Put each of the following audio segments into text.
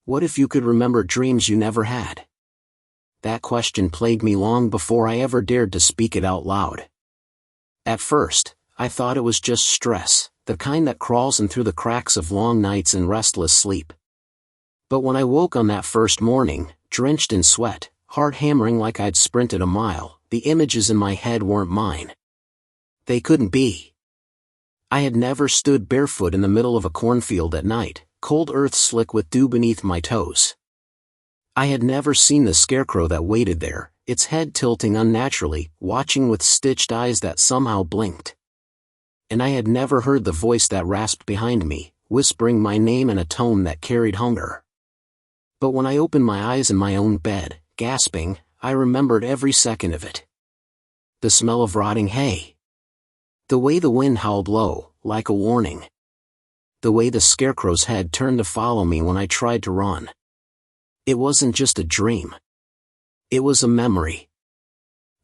What if you could remember dreams you never had? That question plagued me long before I ever dared to speak it out loud. At first, I thought it was just stress, the kind that crawls in through the cracks of long nights and restless sleep. But when I woke on that first morning, drenched in sweat, heart hammering like I'd sprinted a mile, the images in my head weren't mine. They couldn't be. I had never stood barefoot in the middle of a cornfield at night, cold earth slick with dew beneath my toes. I had never seen the scarecrow that waited there, its head tilting unnaturally, watching with stitched eyes that somehow blinked. And I had never heard the voice that rasped behind me, whispering my name in a tone that carried hunger. But when I opened my eyes in my own bed, gasping, I remembered every second of it. The smell of rotting hay. The way the wind howled low, like a warning. The way the scarecrow's head turned to follow me when I tried to run. It wasn't just a dream. It was a memory.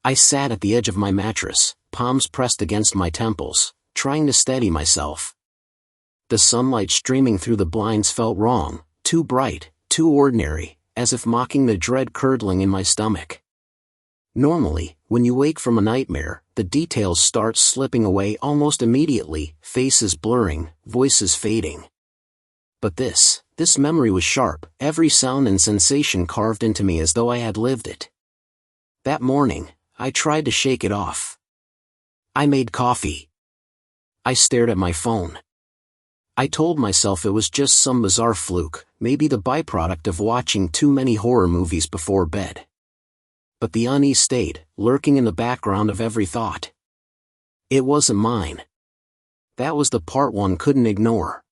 I sat at the edge of my mattress, palms pressed against my temples, trying to steady myself. The sunlight streaming through the blinds felt wrong, too bright, too ordinary, as if mocking the dread curdling in my stomach. Normally, when you wake from a nightmare, the details start slipping away almost immediately, faces blurring, voices fading. But this memory was sharp, every sound and sensation carved into me as though I had lived it. That morning, I tried to shake it off. I made coffee. I stared at my phone. I told myself it was just some bizarre fluke, maybe the byproduct of watching too many horror movies before bed. But the unease stayed, lurking in the background of every thought. It wasn't mine. That was the part one couldn't ignore.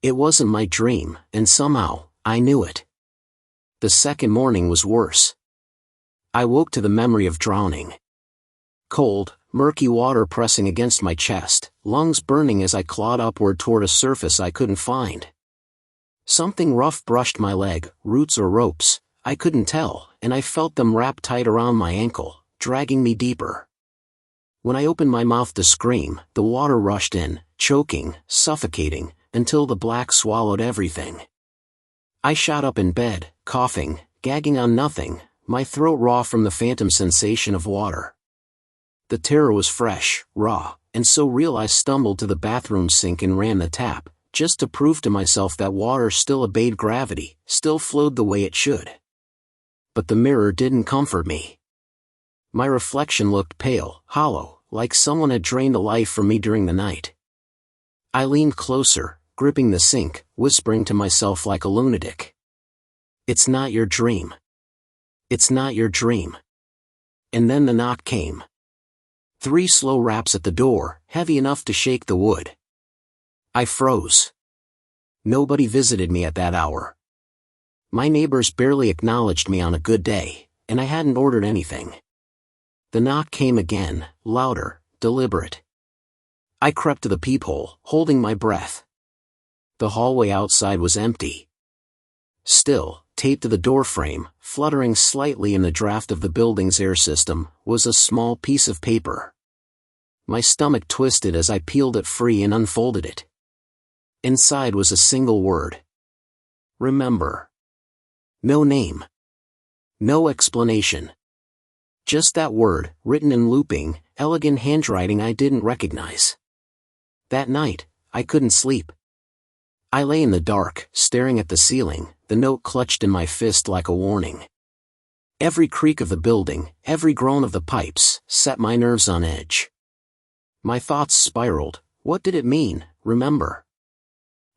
It wasn't my dream, and somehow, I knew it. The second morning was worse. I woke to the memory of drowning. Cold, murky water pressing against my chest, lungs burning as I clawed upward toward a surface I couldn't find. Something rough brushed my leg, roots or ropes, I couldn't tell, and I felt them wrap tight around my ankle, dragging me deeper. When I opened my mouth to scream, the water rushed in, choking, suffocating, until the black swallowed everything. I shot up in bed, coughing, gagging on nothing, my throat raw from the phantom sensation of water. The terror was fresh, raw, and so real I stumbled to the bathroom sink and ran the tap, just to prove to myself that water still obeyed gravity, still flowed the way it should. But the mirror didn't comfort me. My reflection looked pale, hollow, like someone had drained the life from me during the night. I leaned closer, gripping the sink, whispering to myself like a lunatic. It's not your dream. It's not your dream. And then the knock came. 3 slow raps at the door, heavy enough to shake the wood. I froze. Nobody visited me at that hour. My neighbors barely acknowledged me on a good day, and I hadn't ordered anything. The knock came again, louder, deliberate. I crept to the peephole, holding my breath. The hallway outside was empty. Still, taped to the doorframe, fluttering slightly in the draft of the building's air system, was a small piece of paper. My stomach twisted as I peeled it free and unfolded it. Inside was a single word. Remember. No name. No explanation. Just that word, written in looping, elegant handwriting I didn't recognize. That night, I couldn't sleep. I lay in the dark, staring at the ceiling, the note clutched in my fist like a warning. Every creak of the building, every groan of the pipes, set my nerves on edge. My thoughts spiraled. What did it mean, remember?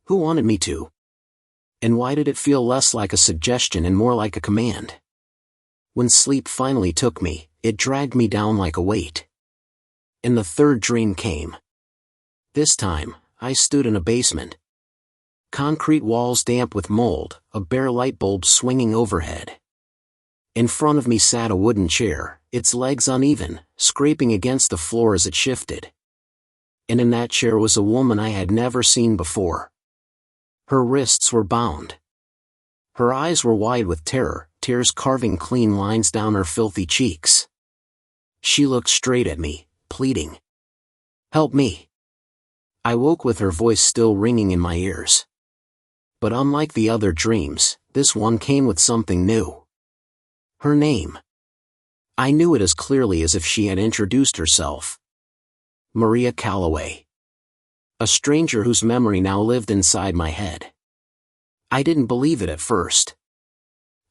Who wanted me to? And why did it feel less like a suggestion and more like a command? When sleep finally took me, it dragged me down like a weight. And the third dream came. This time, I stood in a basement. Concrete walls damp with mold, a bare light bulb swinging overhead. In front of me sat a wooden chair, its legs uneven, scraping against the floor as it shifted. And in that chair was a woman I had never seen before. Her wrists were bound. Her eyes were wide with terror, tears carving clean lines down her filthy cheeks. She looked straight at me, pleading. Help me. I woke with her voice still ringing in my ears. But unlike the other dreams, this one came with something new. Her name. I knew it as clearly as if she had introduced herself. Maria Calloway. A stranger whose memory now lived inside my head. I didn't believe it at first.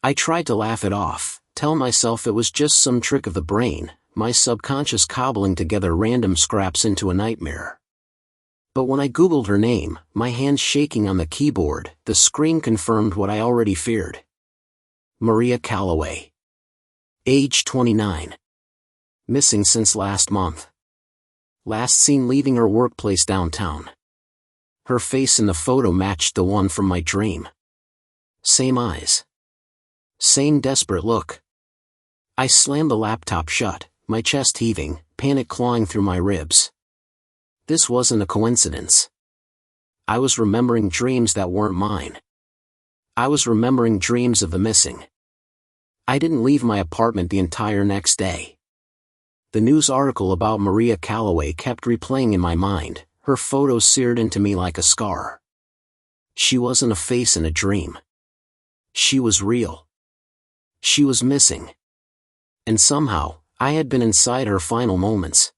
I tried to laugh it off, tell myself it was just some trick of the brain, my subconscious cobbling together random scraps into a nightmare. But when I Googled her name, my hands shaking on the keyboard, the screen confirmed what I already feared. Maria Calloway. Age 29. Missing since last month. Last seen leaving her workplace downtown. Her face in the photo matched the one from my dream. Same eyes. Same desperate look. I slammed the laptop shut, my chest heaving, panic clawing through my ribs. This wasn't a coincidence. I was remembering dreams that weren't mine. I was remembering dreams of the missing. I didn't leave my apartment the entire next day. The news article about Maria Calloway kept replaying in my mind, her photo seared into me like a scar. She wasn't a face in a dream. She was real. She was missing. And somehow, I had been inside her final moments.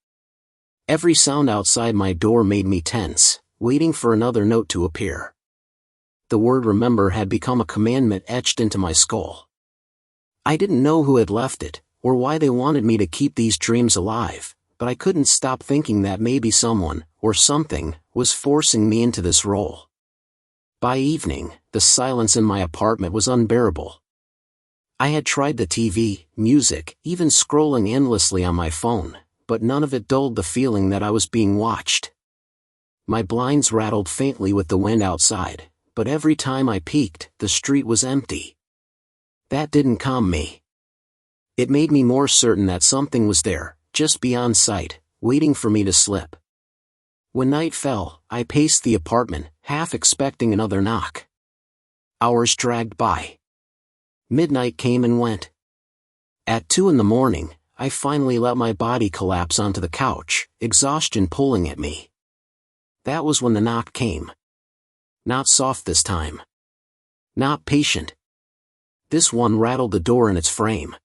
Every sound outside my door made me tense, waiting for another note to appear. The word remember had become a commandment etched into my skull. I didn't know who had left it, or why they wanted me to keep these dreams alive, but I couldn't stop thinking that maybe someone, or something, was forcing me into this role. By evening, the silence in my apartment was unbearable. I had tried the TV, music, even scrolling endlessly on my phone, but none of it dulled the feeling that I was being watched. My blinds rattled faintly with the wind outside, but every time I peeked, the street was empty. That didn't calm me. It made me more certain that something was there, just beyond sight, waiting for me to slip. When night fell, I paced the apartment, half expecting another knock. Hours dragged by. Midnight came and went. At 2 a.m, I finally let my body collapse onto the couch, exhaustion pulling at me. That was when the knock came. Not soft this time. Not patient. This one rattled the door in its frame.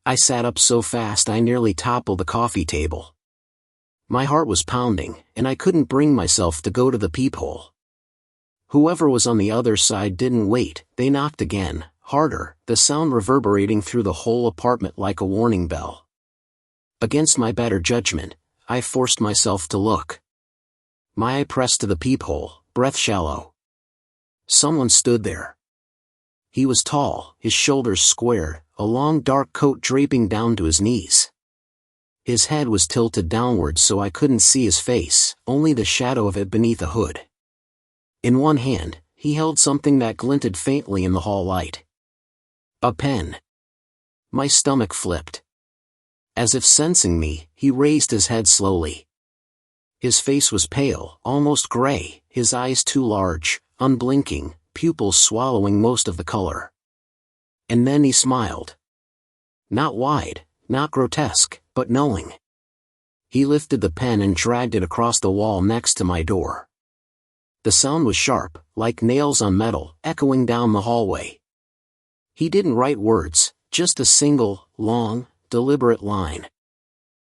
I sat up so fast I nearly toppled the coffee table. My heart was pounding, and I couldn't bring myself to go to the peephole. Whoever was on the other side didn't wait, they knocked again, harder, the sound reverberating through the whole apartment like a warning bell. Against my better judgment, I forced myself to look. My eye pressed to the peephole, breath shallow. Someone stood there. He was tall, his shoulders squared, a long dark coat draping down to his knees. His head was tilted downward so I couldn't see his face, only the shadow of it beneath a hood. In one hand, he held something that glinted faintly in the hall light. A pen. My stomach flipped. As if sensing me, he raised his head slowly. His face was pale, almost gray, his eyes too large, unblinking, pupils swallowing most of the color. And then he smiled. Not wide, not grotesque, but knowing. He lifted the pen and dragged it across the wall next to my door. The sound was sharp, like nails on metal, echoing down the hallway. He didn't write words, just a single, long, deliberate line.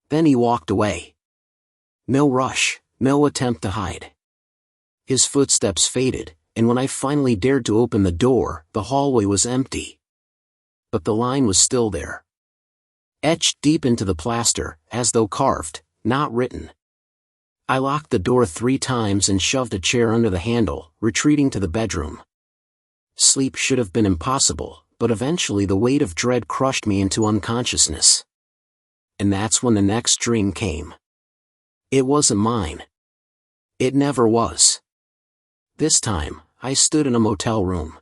Then he walked away. No rush, no attempt to hide. His footsteps faded, and when I finally dared to open the door, the hallway was empty. But the line was still there. Etched deep into the plaster, as though carved, not written. I locked the door 3 times and shoved a chair under the handle, retreating to the bedroom. Sleep should have been impossible, but eventually the weight of dread crushed me into unconsciousness. And that's when the next dream came. It wasn't mine. It never was. This time, I stood in a motel room.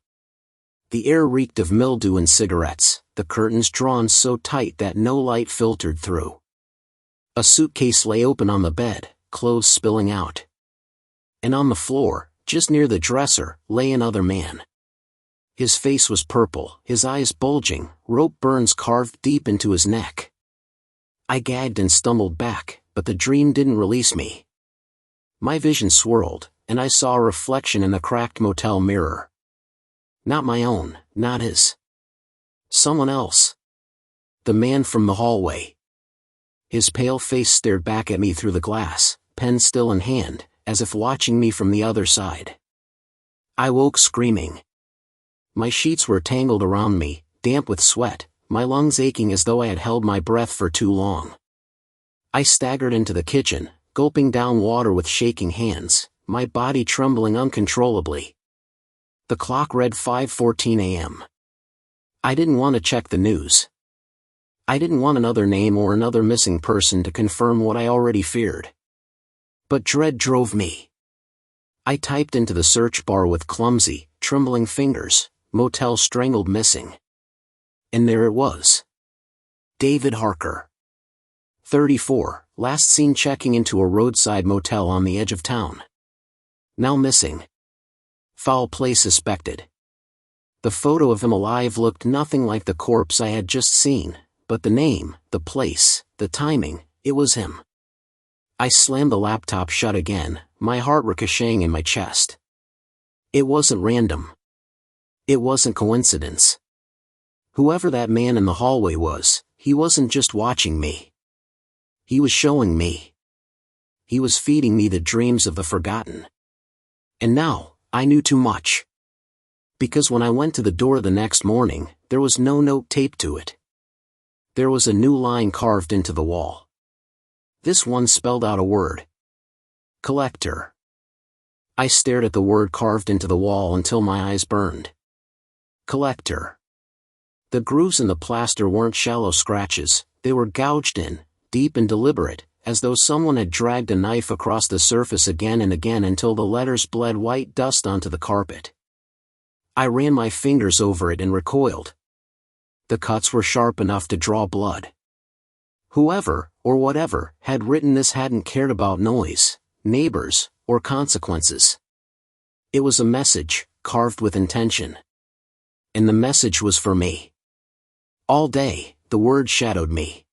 The air reeked of mildew and cigarettes, the curtains drawn so tight that no light filtered through. A suitcase lay open on the bed, clothes spilling out. And on the floor, just near the dresser, lay another man. His face was purple, his eyes bulging, rope burns carved deep into his neck. I gagged and stumbled back, but the dream didn't release me. My vision swirled, and I saw a reflection in the cracked motel mirror. Not my own, not his. Someone else. The man from the hallway. His pale face stared back at me through the glass, pen still in hand, as if watching me from the other side. I woke screaming. My sheets were tangled around me, damp with sweat, my lungs aching as though I had held my breath for too long. I staggered into the kitchen, gulping down water with shaking hands, my body trembling uncontrollably. The clock read 5:14 a.m. I didn't want to check the news. I didn't want another name or another missing person to confirm what I already feared. But dread drove me. I typed into the search bar with clumsy, trembling fingers, "motel strangled missing." And there it was. David Harker. 34, last seen checking into a roadside motel on the edge of town. Now missing. Foul play suspected. The photo of him alive looked nothing like the corpse I had just seen, but the name, the place, the timing, it was him. I slammed the laptop shut again, my heart ricocheting in my chest. It wasn't random. It wasn't coincidence. Whoever that man in the hallway was, he wasn't just watching me. He was showing me. He was feeding me the dreams of the forgotten. And now, I knew too much. Because when I went to the door the next morning, there was no note taped to it. There was a new line carved into the wall. This one spelled out a word. Collector. I stared at the word carved into the wall until my eyes burned. Collector. The grooves in the plaster weren't shallow scratches, they were gouged in, deep and deliberate, as though someone had dragged a knife across the surface again and again until the letters bled white dust onto the carpet. I ran my fingers over it and recoiled. The cuts were sharp enough to draw blood. Whoever, or whatever, had written this hadn't cared about noise, neighbors, or consequences. It was a message, carved with intention. And the message was for me. All day, the word shadowed me.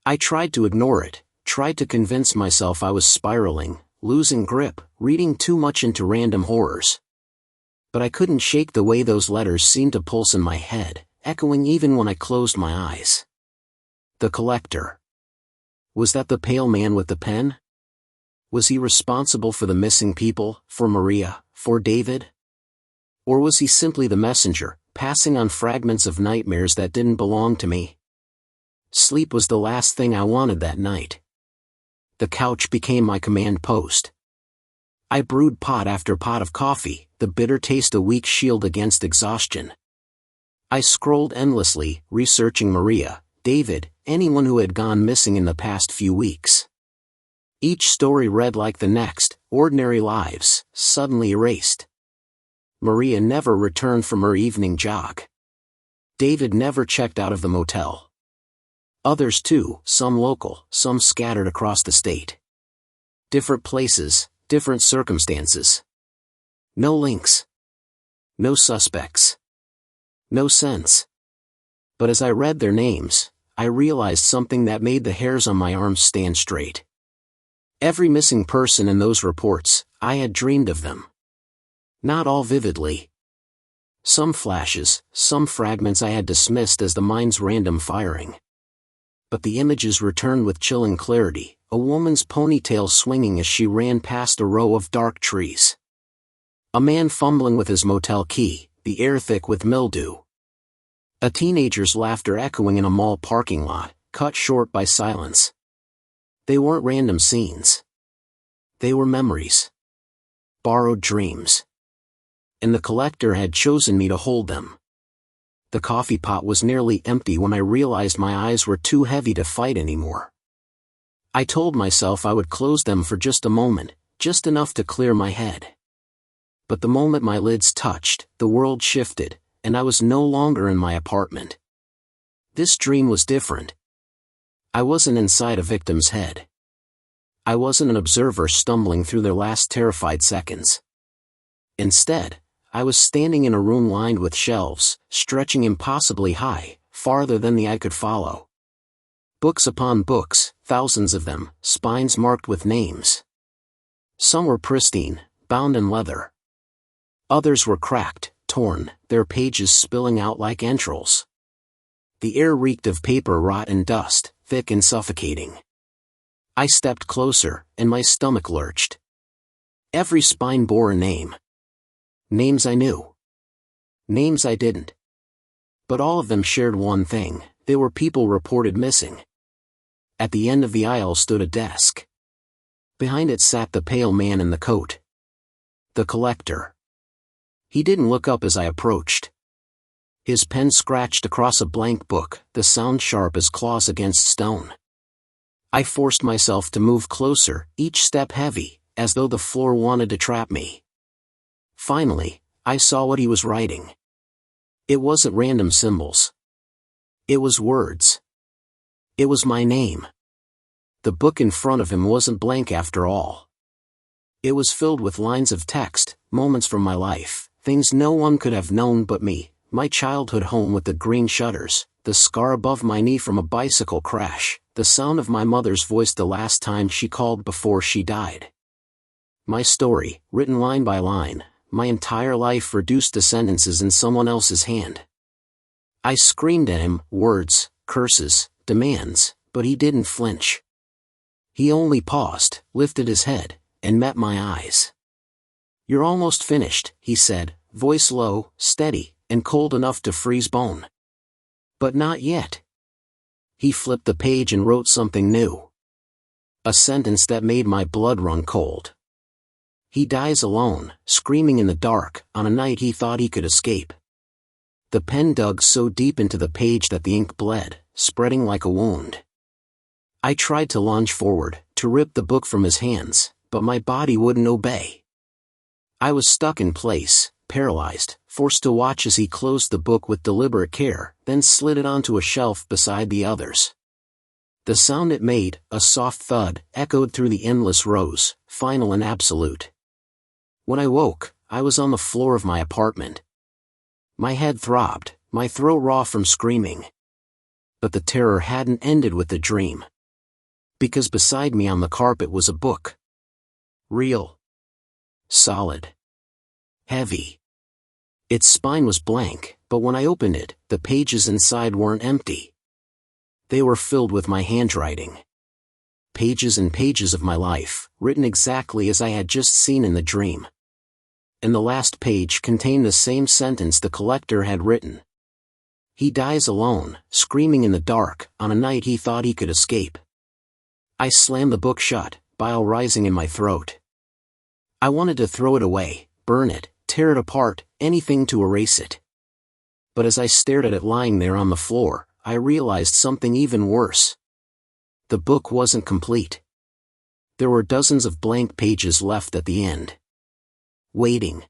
I tried to ignore it, tried to convince myself I was spiraling, losing grip, reading too much into random horrors. But I couldn't shake the way those letters seemed to pulse in my head, echoing even when I closed my eyes. The collector. Was that the pale man with the pen? Was he responsible for the missing people, for Maria, for David? Or was he simply the messenger, passing on fragments of nightmares that didn't belong to me? Sleep was the last thing I wanted that night. The couch became my command post. I brewed pot after pot of coffee, the bitter taste a weak shield against exhaustion. I scrolled endlessly, researching Maria, David, anyone who had gone missing in the past few weeks. Each story read like the next, ordinary lives, suddenly erased. Maria never returned from her evening jog. David never checked out of the motel. Others too, some local, some scattered across the state. Different places, different circumstances. No links. No suspects. No sense. But as I read their names, I realized something that made the hairs on my arms stand straight. Every missing person in those reports, I had dreamed of them. Not all vividly. Some flashes, some fragments I had dismissed as the mind's random firing. But the images returned with chilling clarity, a woman's ponytail swinging as she ran past a row of dark trees. A man fumbling with his motel key, the air thick with mildew. A teenager's laughter echoing in a mall parking lot, cut short by silence. They weren't random scenes. They were memories. Borrowed dreams. And the collector had chosen me to hold them. The coffee pot was nearly empty when I realized my eyes were too heavy to fight anymore. I told myself I would close them for just a moment, just enough to clear my head. But the moment my lids touched, the world shifted, and I was no longer in my apartment. This dream was different. I wasn't inside a victim's head. I wasn't an observer stumbling through their last terrified seconds. Instead, I was standing in a room lined with shelves, stretching impossibly high, farther than the eye could follow. Books upon books, thousands of them, spines marked with names. Some were pristine, bound in leather. Others were cracked, torn, their pages spilling out like entrails. The air reeked of paper rot and dust, thick and suffocating. I stepped closer, and my stomach lurched. Every spine bore a name. Names I knew. Names I didn't. But all of them shared one thing: they were people reported missing. At the end of the aisle stood a desk. Behind it sat the pale man in the coat. The collector. He didn't look up as I approached. His pen scratched across a blank book, the sound sharp as claws against stone. I forced myself to move closer, each step heavy, as though the floor wanted to trap me. Finally, I saw what he was writing. It wasn't random symbols. It was words. It was my name. The book in front of him wasn't blank after all. It was filled with lines of text, moments from my life, things no one could have known but me: my childhood home with the green shutters, the scar above my knee from a bicycle crash, the sound of my mother's voice the last time she called before she died. My story, written line by line, my entire life reduced to sentences in someone else's hand. I screamed at him, words, curses, demands, but he didn't flinch. He only paused, lifted his head, and met my eyes. "You're almost finished," he said, voice low, steady, and cold enough to freeze bone. "But not yet." He flipped the page and wrote something new. A sentence that made my blood run cold. "He dies alone, screaming in the dark, on a night he thought he could escape." The pen dug so deep into the page that the ink bled, spreading like a wound. I tried to lunge forward, to rip the book from his hands, but my body wouldn't obey. I was stuck in place, paralyzed, forced to watch as he closed the book with deliberate care, then slid it onto a shelf beside the others. The sound it made, a soft thud, echoed through the endless rows, final and absolute. When I woke, I was on the floor of my apartment. My head throbbed, my throat raw from screaming. But the terror hadn't ended with the dream. Because beside me on the carpet was a book. Real. Solid. Heavy. Its spine was blank, but when I opened it, the pages inside weren't empty. They were filled with my handwriting. Pages and pages of my life, written exactly as I had just seen in the dream. And the last page contained the same sentence the collector had written. "He dies alone, screaming in the dark, on a night he thought he could escape." I slammed the book shut, bile rising in my throat. I wanted to throw it away, burn it, tear it apart, anything to erase it. But as I stared at it lying there on the floor, I realized something even worse. The book wasn't complete. There were dozens of blank pages left at the end. Waiting.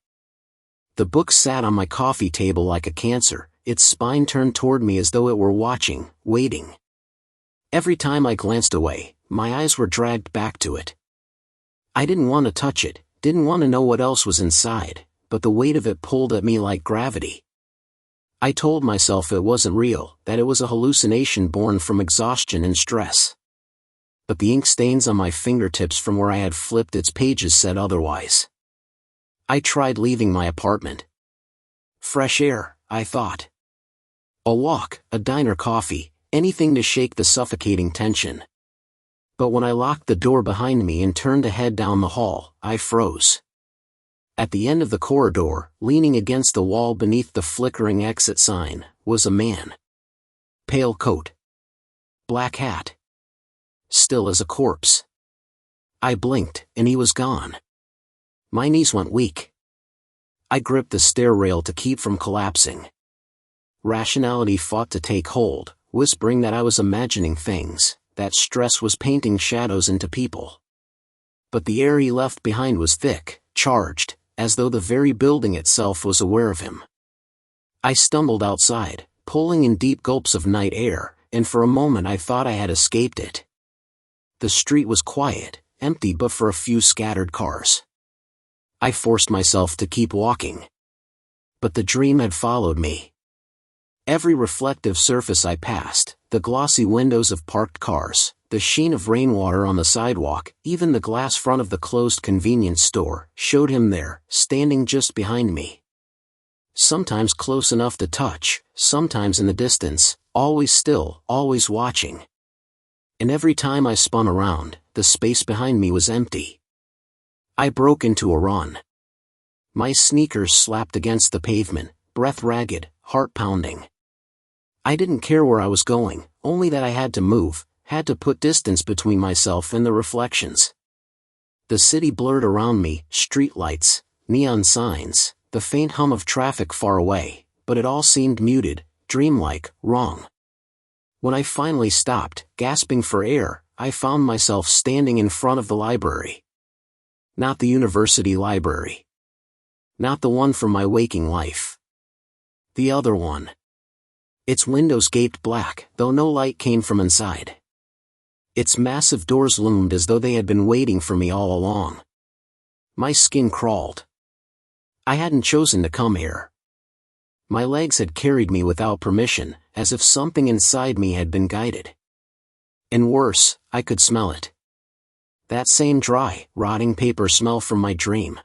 The book sat on my coffee table like a cancer, its spine turned toward me as though it were watching, waiting. Every time I glanced away, my eyes were dragged back to it. I didn't want to touch it, didn't want to know what else was inside, but the weight of it pulled at me like gravity. I told myself it wasn't real, that it was a hallucination born from exhaustion and stress. But the ink stains on my fingertips from where I had flipped its pages said otherwise. I tried leaving my apartment. Fresh air, I thought. A walk, a diner coffee, anything to shake the suffocating tension. But when I locked the door behind me and turned to head down the hall, I froze. At the end of the corridor, leaning against the wall beneath the flickering exit sign, was a man. Pale coat. Black hat. Still as a corpse. I blinked, and he was gone. My knees went weak. I gripped the stair rail to keep from collapsing. Rationality fought to take hold, whispering that I was imagining things, that stress was painting shadows into people. But the air he left behind was thick, charged, as though the very building itself was aware of him. I stumbled outside, pulling in deep gulps of night air, and for a moment I thought I had escaped it. The street was quiet, empty but for a few scattered cars. I forced myself to keep walking. But the dream had followed me. Every reflective surface I passed, the glossy windows of parked cars, the sheen of rainwater on the sidewalk, even the glass front of the closed convenience store, showed him there, standing just behind me. Sometimes close enough to touch, sometimes in the distance, always still, always watching. And every time I spun around, the space behind me was empty. I broke into a run. My sneakers slapped against the pavement, breath ragged, heart pounding. I didn't care where I was going, only that I had to move, had to put distance between myself and the reflections. The city blurred around me, streetlights, neon signs, the faint hum of traffic far away, but it all seemed muted, dreamlike, wrong. When I finally stopped, gasping for air, I found myself standing in front of the library. Not the university library. Not the one from my waking life. The other one. Its windows gaped black, though no light came from inside. Its massive doors loomed as though they had been waiting for me all along. My skin crawled. I hadn't chosen to come here. My legs had carried me without permission, as if something inside me had been guided. And worse, I could smell it. That same dry, rotting paper smell from my dream.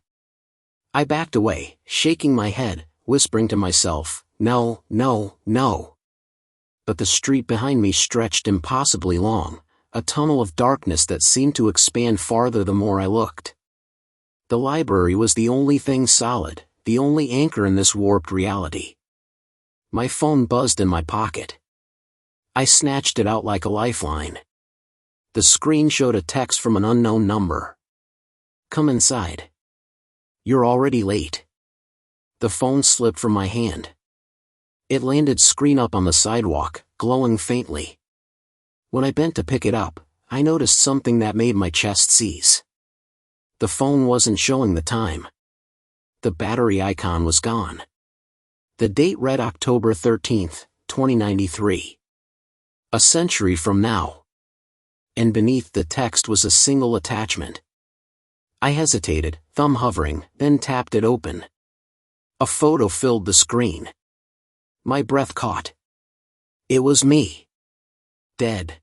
I backed away, shaking my head, whispering to myself, no, no, no. But the street behind me stretched impossibly long, a tunnel of darkness that seemed to expand farther the more I looked. The library was the only thing solid, the only anchor in this warped reality. My phone buzzed in my pocket. I snatched it out like a lifeline. The screen showed a text from an unknown number. Come inside. You're already late. The phone slipped from my hand. It landed screen up on the sidewalk, glowing faintly. When I bent to pick it up, I noticed something that made my chest seize. The phone wasn't showing the time. The battery icon was gone. The date read October 13th, 2093. A century from now. And beneath the text was a single attachment. I hesitated, thumb hovering, then tapped it open. A photo filled the screen. My breath caught. It was me. Dead.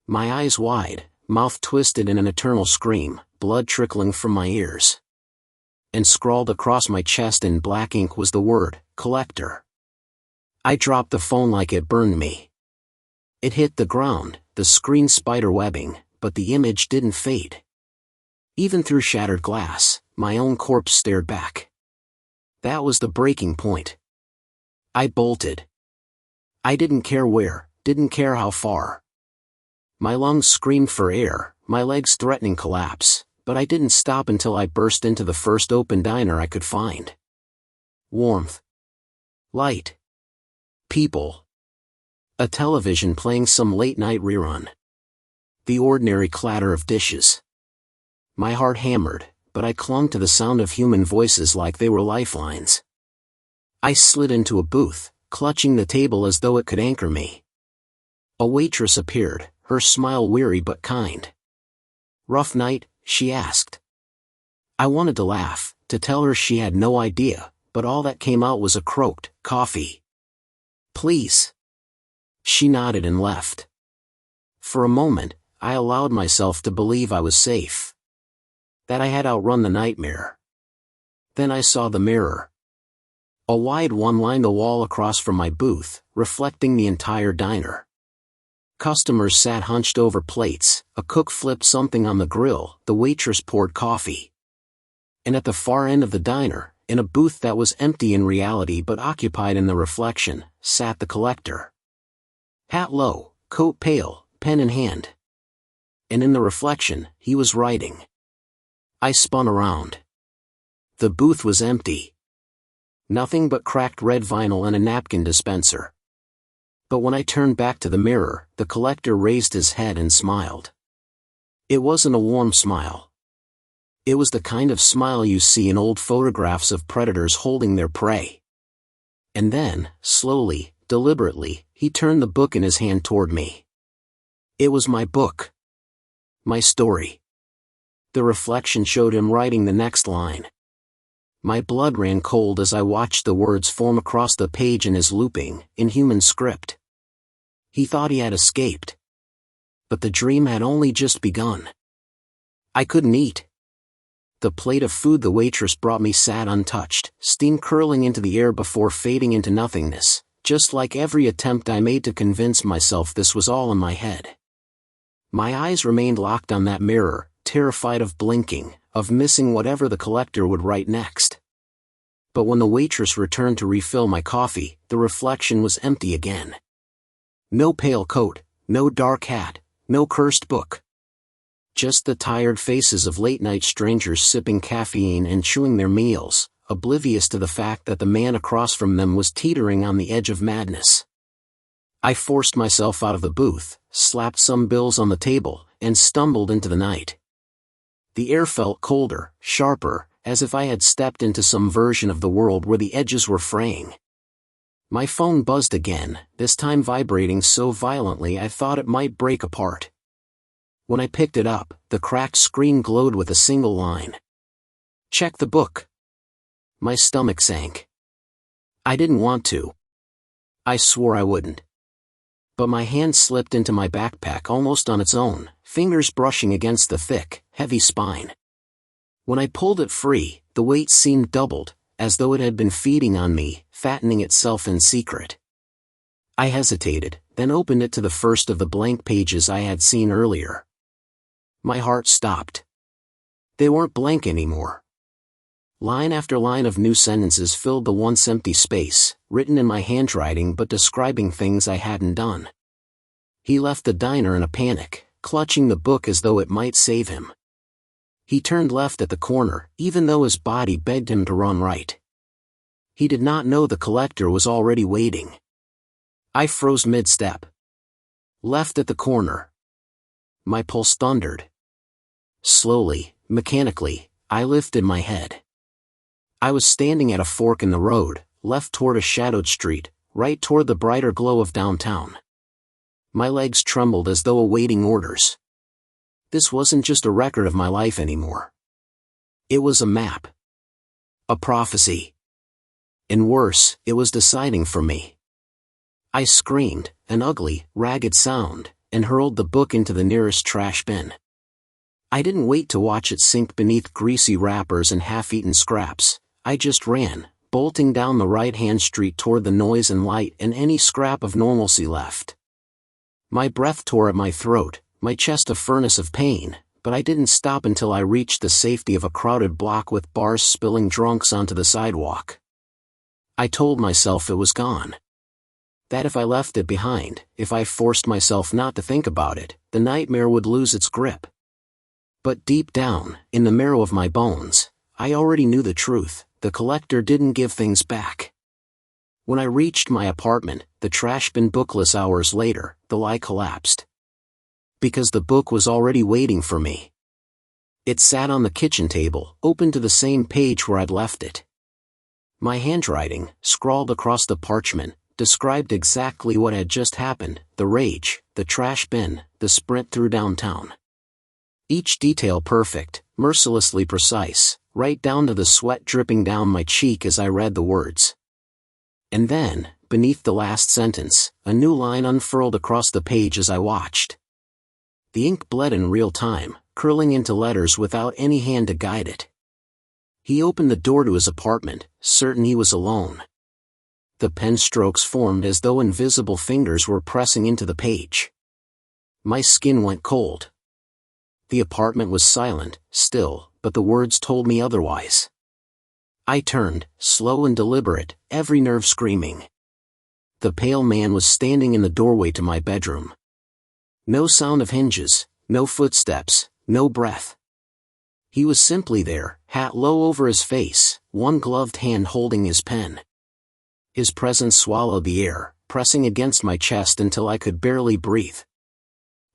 My eyes wide, mouth twisted in an eternal scream, blood trickling from my ears. And scrawled across my chest in black ink was the word, collector. I dropped the phone like it burned me. It hit the ground, the screen spider webbing, but the image didn't fade. Even through shattered glass, my own corpse stared back. That was the breaking point. I bolted. I didn't care where, didn't care how far. My lungs screamed for air, my legs threatening collapse, but I didn't stop until I burst into the first open diner I could find. Warmth. Light. People. A television playing some late-night rerun. The ordinary clatter of dishes. My heart hammered, but I clung to the sound of human voices like they were lifelines. I slid into a booth, clutching the table as though it could anchor me. A waitress appeared, her smile weary but kind. Rough night, she asked. I wanted to laugh, to tell her she had no idea, but all that came out was a croaked, coffee. Please. She nodded and left. For a moment, I allowed myself to believe I was safe. That I had outrun the nightmare. Then I saw the mirror. A wide one lined the wall across from my booth, reflecting the entire diner. Customers sat hunched over plates, a cook flipped something on the grill, the waitress poured coffee. And at the far end of the diner, in a booth that was empty in reality but occupied in the reflection, sat the collector. Hat low, coat pale, pen in hand. And in the reflection, he was writing. I spun around. The booth was empty. Nothing but cracked red vinyl and a napkin dispenser. But when I turned back to the mirror, the collector raised his head and smiled. It wasn't a warm smile. It was the kind of smile you see in old photographs of predators holding their prey. And then, slowly, deliberately, he turned the book in his hand toward me. It was my book. My story. The reflection showed him writing the next line. My blood ran cold as I watched the words form across the page in his looping, inhuman script. He thought he had escaped. But the dream had only just begun. I couldn't eat. The plate of food the waitress brought me sat untouched, steam curling into the air before fading into nothingness, just like every attempt I made to convince myself this was all in my head. My eyes remained locked on that mirror, terrified of blinking, of missing whatever the collector would write next. But when the waitress returned to refill my coffee, the reflection was empty again. No pale coat, no dark hat, no cursed book. Just the tired faces of late-night strangers sipping caffeine and chewing their meals, oblivious to the fact that the man across from them was teetering on the edge of madness. I forced myself out of the booth, slapped some bills on the table, and stumbled into the night. The air felt colder, sharper, as if I had stepped into some version of the world where the edges were fraying. My phone buzzed again, this time vibrating so violently I thought it might break apart. When I picked it up, the cracked screen glowed with a single line. "Check the book." My stomach sank. I didn't want to. I swore I wouldn't. But my hand slipped into my backpack almost on its own, fingers brushing against the thick, heavy spine. When I pulled it free, the weight seemed doubled, as though it had been feeding on me, fattening itself in secret. I hesitated, then opened it to the first of the blank pages I had seen earlier. My heart stopped. They weren't blank anymore. Line after line of new sentences filled the once empty space, written in my handwriting but describing things I hadn't done. He left the diner in a panic, clutching the book as though it might save him. He turned left at the corner, even though his body begged him to run right. He did not know the collector was already waiting. I froze mid-step. Left at the corner. My pulse thundered. Slowly, mechanically, I lifted my head. I was standing at a fork in the road, left toward a shadowed street, right toward the brighter glow of downtown. My legs trembled as though awaiting orders. This wasn't just a record of my life anymore. It was a map. A prophecy. And worse, it was deciding for me. I screamed, an ugly, ragged sound, and hurled the book into the nearest trash bin. I didn't wait to watch it sink beneath greasy wrappers and half-eaten scraps. I just ran, bolting down the right-hand street toward the noise and light and any scrap of normalcy left. My breath tore at my throat, my chest a furnace of pain, but I didn't stop until I reached the safety of a crowded block with bars spilling drunks onto the sidewalk. I told myself it was gone. That if I left it behind, if I forced myself not to think about it, the nightmare would lose its grip. But deep down, in the marrow of my bones, I already knew the truth. The collector didn't give things back. When I reached my apartment, the trash bin bookless hours later, the lie collapsed. Because the book was already waiting for me. It sat on the kitchen table, open to the same page where I'd left it. My handwriting, scrawled across the parchment, described exactly what had just happened: the rage, the trash bin, the sprint through downtown. Each detail perfect, mercilessly precise, right down to the sweat dripping down my cheek as I read the words. And then, beneath the last sentence, a new line unfurled across the page as I watched. The ink bled in real time, curling into letters without any hand to guide it. He opened the door to his apartment, certain he was alone. The pen strokes formed as though invisible fingers were pressing into the page. My skin went cold. The apartment was silent, still, but the words told me otherwise. I turned, slow and deliberate, every nerve screaming. The pale man was standing in the doorway to my bedroom. No sound of hinges, no footsteps, no breath. He was simply there, hat low over his face, one gloved hand holding his pen. His presence swallowed the air, pressing against my chest until I could barely breathe.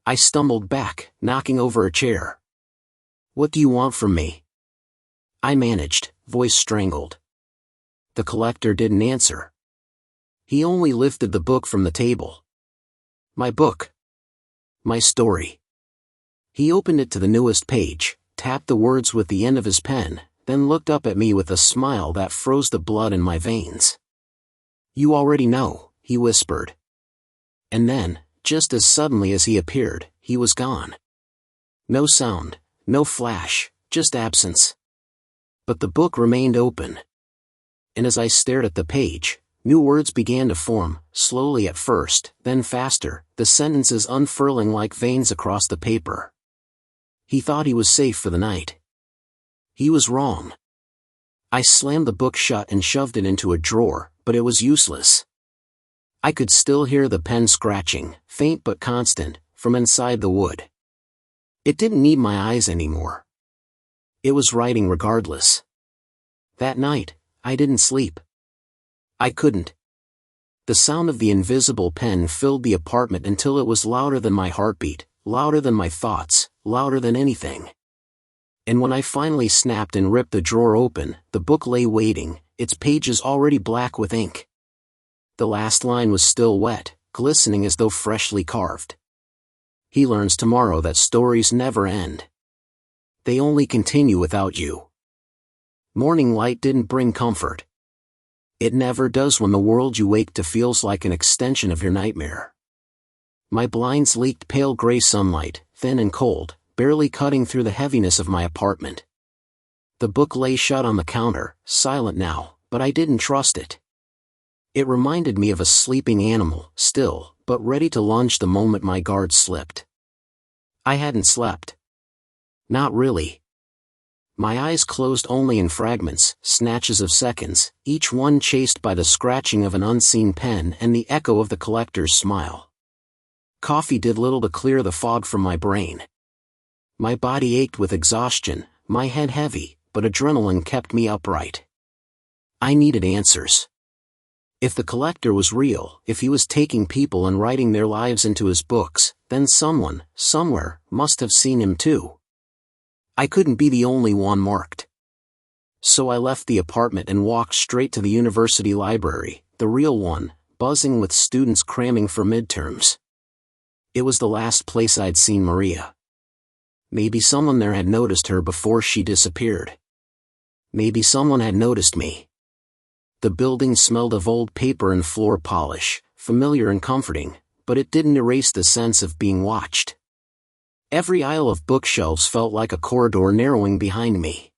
I stumbled back, knocking over a chair. "What do you want from me?" I managed, voice strangled. The collector didn't answer. He only lifted the book from the table. My book. My story. He opened it to the newest page, tapped the words with the end of his pen, then looked up at me with a smile that froze the blood in my veins. "You already know," he whispered. And then, just as suddenly as he appeared, he was gone. No sound, no flash, just absence. But the book remained open. And as I stared at the page, new words began to form, slowly at first, then faster, the sentences unfurling like veins across the paper. He thought he was safe for the night. He was wrong. I slammed the book shut and shoved it into a drawer, but it was useless. I could still hear the pen scratching, faint but constant, from inside the wood. It didn't need my eyes anymore. It was writing regardless. That night, I didn't sleep. I couldn't. The sound of the invisible pen filled the apartment until it was louder than my heartbeat, louder than my thoughts, louder than anything. And when I finally snapped and ripped the drawer open, the book lay waiting, its pages already black with ink. The last line was still wet, glistening as though freshly carved. He learns tomorrow that stories never end. They only continue without you. Morning light didn't bring comfort. It never does when the world you wake to feels like an extension of your nightmare. My blinds leaked pale gray sunlight, thin and cold, barely cutting through the heaviness of my apartment. The book lay shut on the counter, silent now, but I didn't trust it. It reminded me of a sleeping animal, still, but ready to lunge the moment my guard slipped. I hadn't slept. Not really. My eyes closed only in fragments, snatches of seconds, each one chased by the scratching of an unseen pen and the echo of the collector's smile. Coffee did little to clear the fog from my brain. My body ached with exhaustion, my head heavy, but adrenaline kept me upright. I needed answers. If the collector was real, if he was taking people and writing their lives into his books, then someone, somewhere, must have seen him too. I couldn't be the only one marked. So I left the apartment and walked straight to the university library, the real one, buzzing with students cramming for midterms. It was the last place I'd seen Maria. Maybe someone there had noticed her before she disappeared. Maybe someone had noticed me. The building smelled of old paper and floor polish, familiar and comforting, but it didn't erase the sense of being watched. Every aisle of bookshelves felt like a corridor narrowing behind me.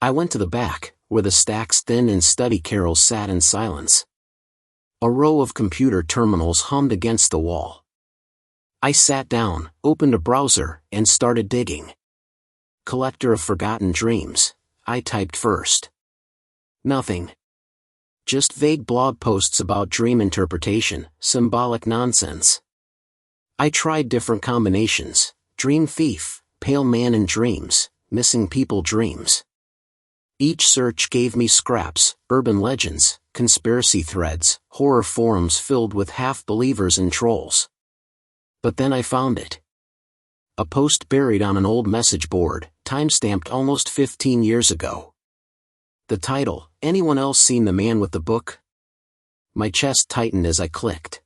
I went to the back, where the stacks thin and study carrels sat in silence. A row of computer terminals hummed against the wall. I sat down, opened a browser, and started digging. Collector of Forgotten Dreams, I typed first. Nothing. Just vague blog posts about dream interpretation, symbolic nonsense. I tried different combinations: dream thief, pale man in dreams, missing people dreams. Each search gave me scraps, urban legends, conspiracy threads, horror forums filled with half-believers and trolls. But then I found it. A post buried on an old message board, time-stamped almost 15 years ago. The title, "Anyone else seen the man with the book?" My chest tightened as I clicked.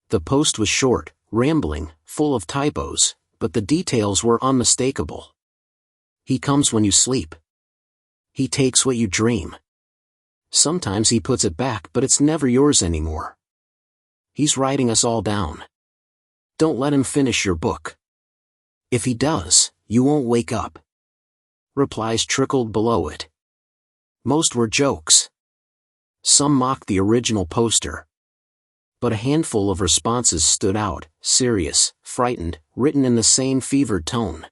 The post was short, rambling, full of typos, but the details were unmistakable. He comes when you sleep. He takes what you dream. Sometimes he puts it back, but it's never yours anymore. He's writing us all down. Don't let him finish your book. If he does, you won't wake up. Replies trickled below it. Most were jokes. Some mocked the original poster. But a handful of responses stood out, serious, frightened, written in the same fevered tone.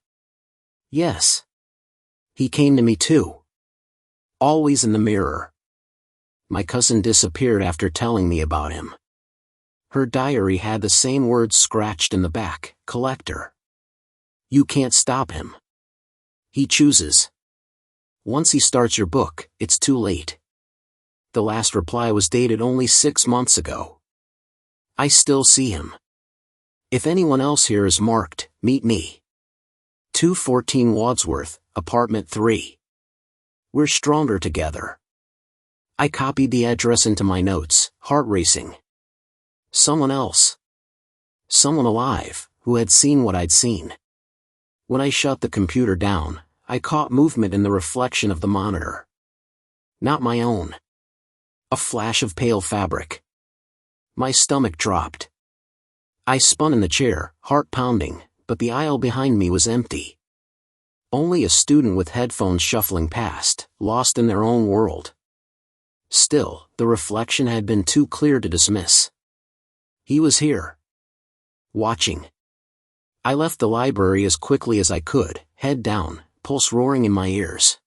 Yes. He came to me too. Always in the mirror. My cousin disappeared after telling me about him. Her diary had the same words scratched in the back: collector. You can't stop him. He chooses. Once he starts your book, it's too late. The last reply was dated only 6 months ago. I still see him. If anyone else here is marked, meet me. 214 Wadsworth, apartment 3. We're stronger together. I copied the address into my notes, heart racing. Someone else. Someone alive, who had seen what I'd seen. When I shut the computer down, I caught movement in the reflection of the monitor. Not my own. A flash of pale fabric. My stomach dropped. I spun in the chair, heart pounding, but the aisle behind me was empty. Only a student with headphones shuffling past, lost in their own world. Still, the reflection had been too clear to dismiss. He was here. Watching. I left the library as quickly as I could, head down, pulse roaring in my ears.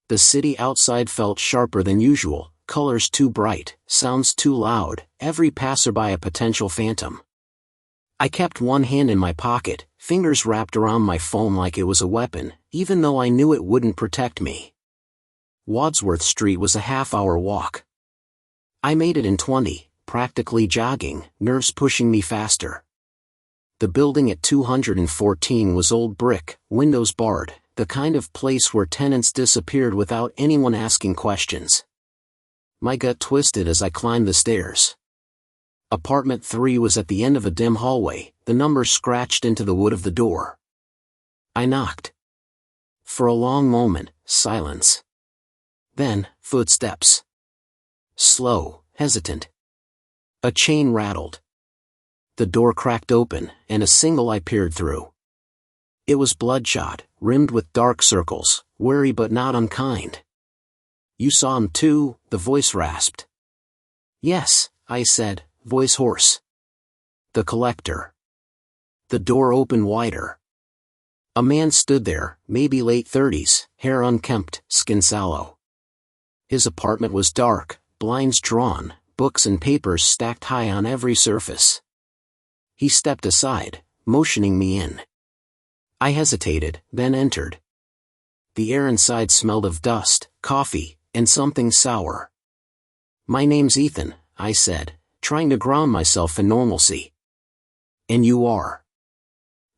The city outside felt sharper than usual, colors too bright, sounds too loud, every passerby a potential phantom. I kept one hand in my pocket, fingers wrapped around my phone like it was a weapon, even though I knew it wouldn't protect me. Wadsworth Street was a half-hour walk. I made it in 20, practically jogging, nerves pushing me faster. The building at 214 was old brick, windows barred, the kind of place where tenants disappeared without anyone asking questions. My gut twisted as I climbed the stairs. Apartment 3 was at the end of a dim hallway, the numbers scratched into the wood of the door. I knocked. For a long moment, silence. Then, footsteps. Slow, hesitant. A chain rattled. The door cracked open, and a single eye peered through. It was bloodshot, rimmed with dark circles, wary but not unkind. "You saw him too?" the voice rasped. "Yes," I said, voice hoarse. "The collector." The door opened wider. A man stood there, maybe late 30s, hair unkempt, skin sallow. His apartment was dark, blinds drawn, books and papers stacked high on every surface. He stepped aside, motioning me in. I hesitated, then entered. The air inside smelled of dust, coffee, and something sour. "My name's Ethan," I said, trying to ground myself in normalcy. "And you are?"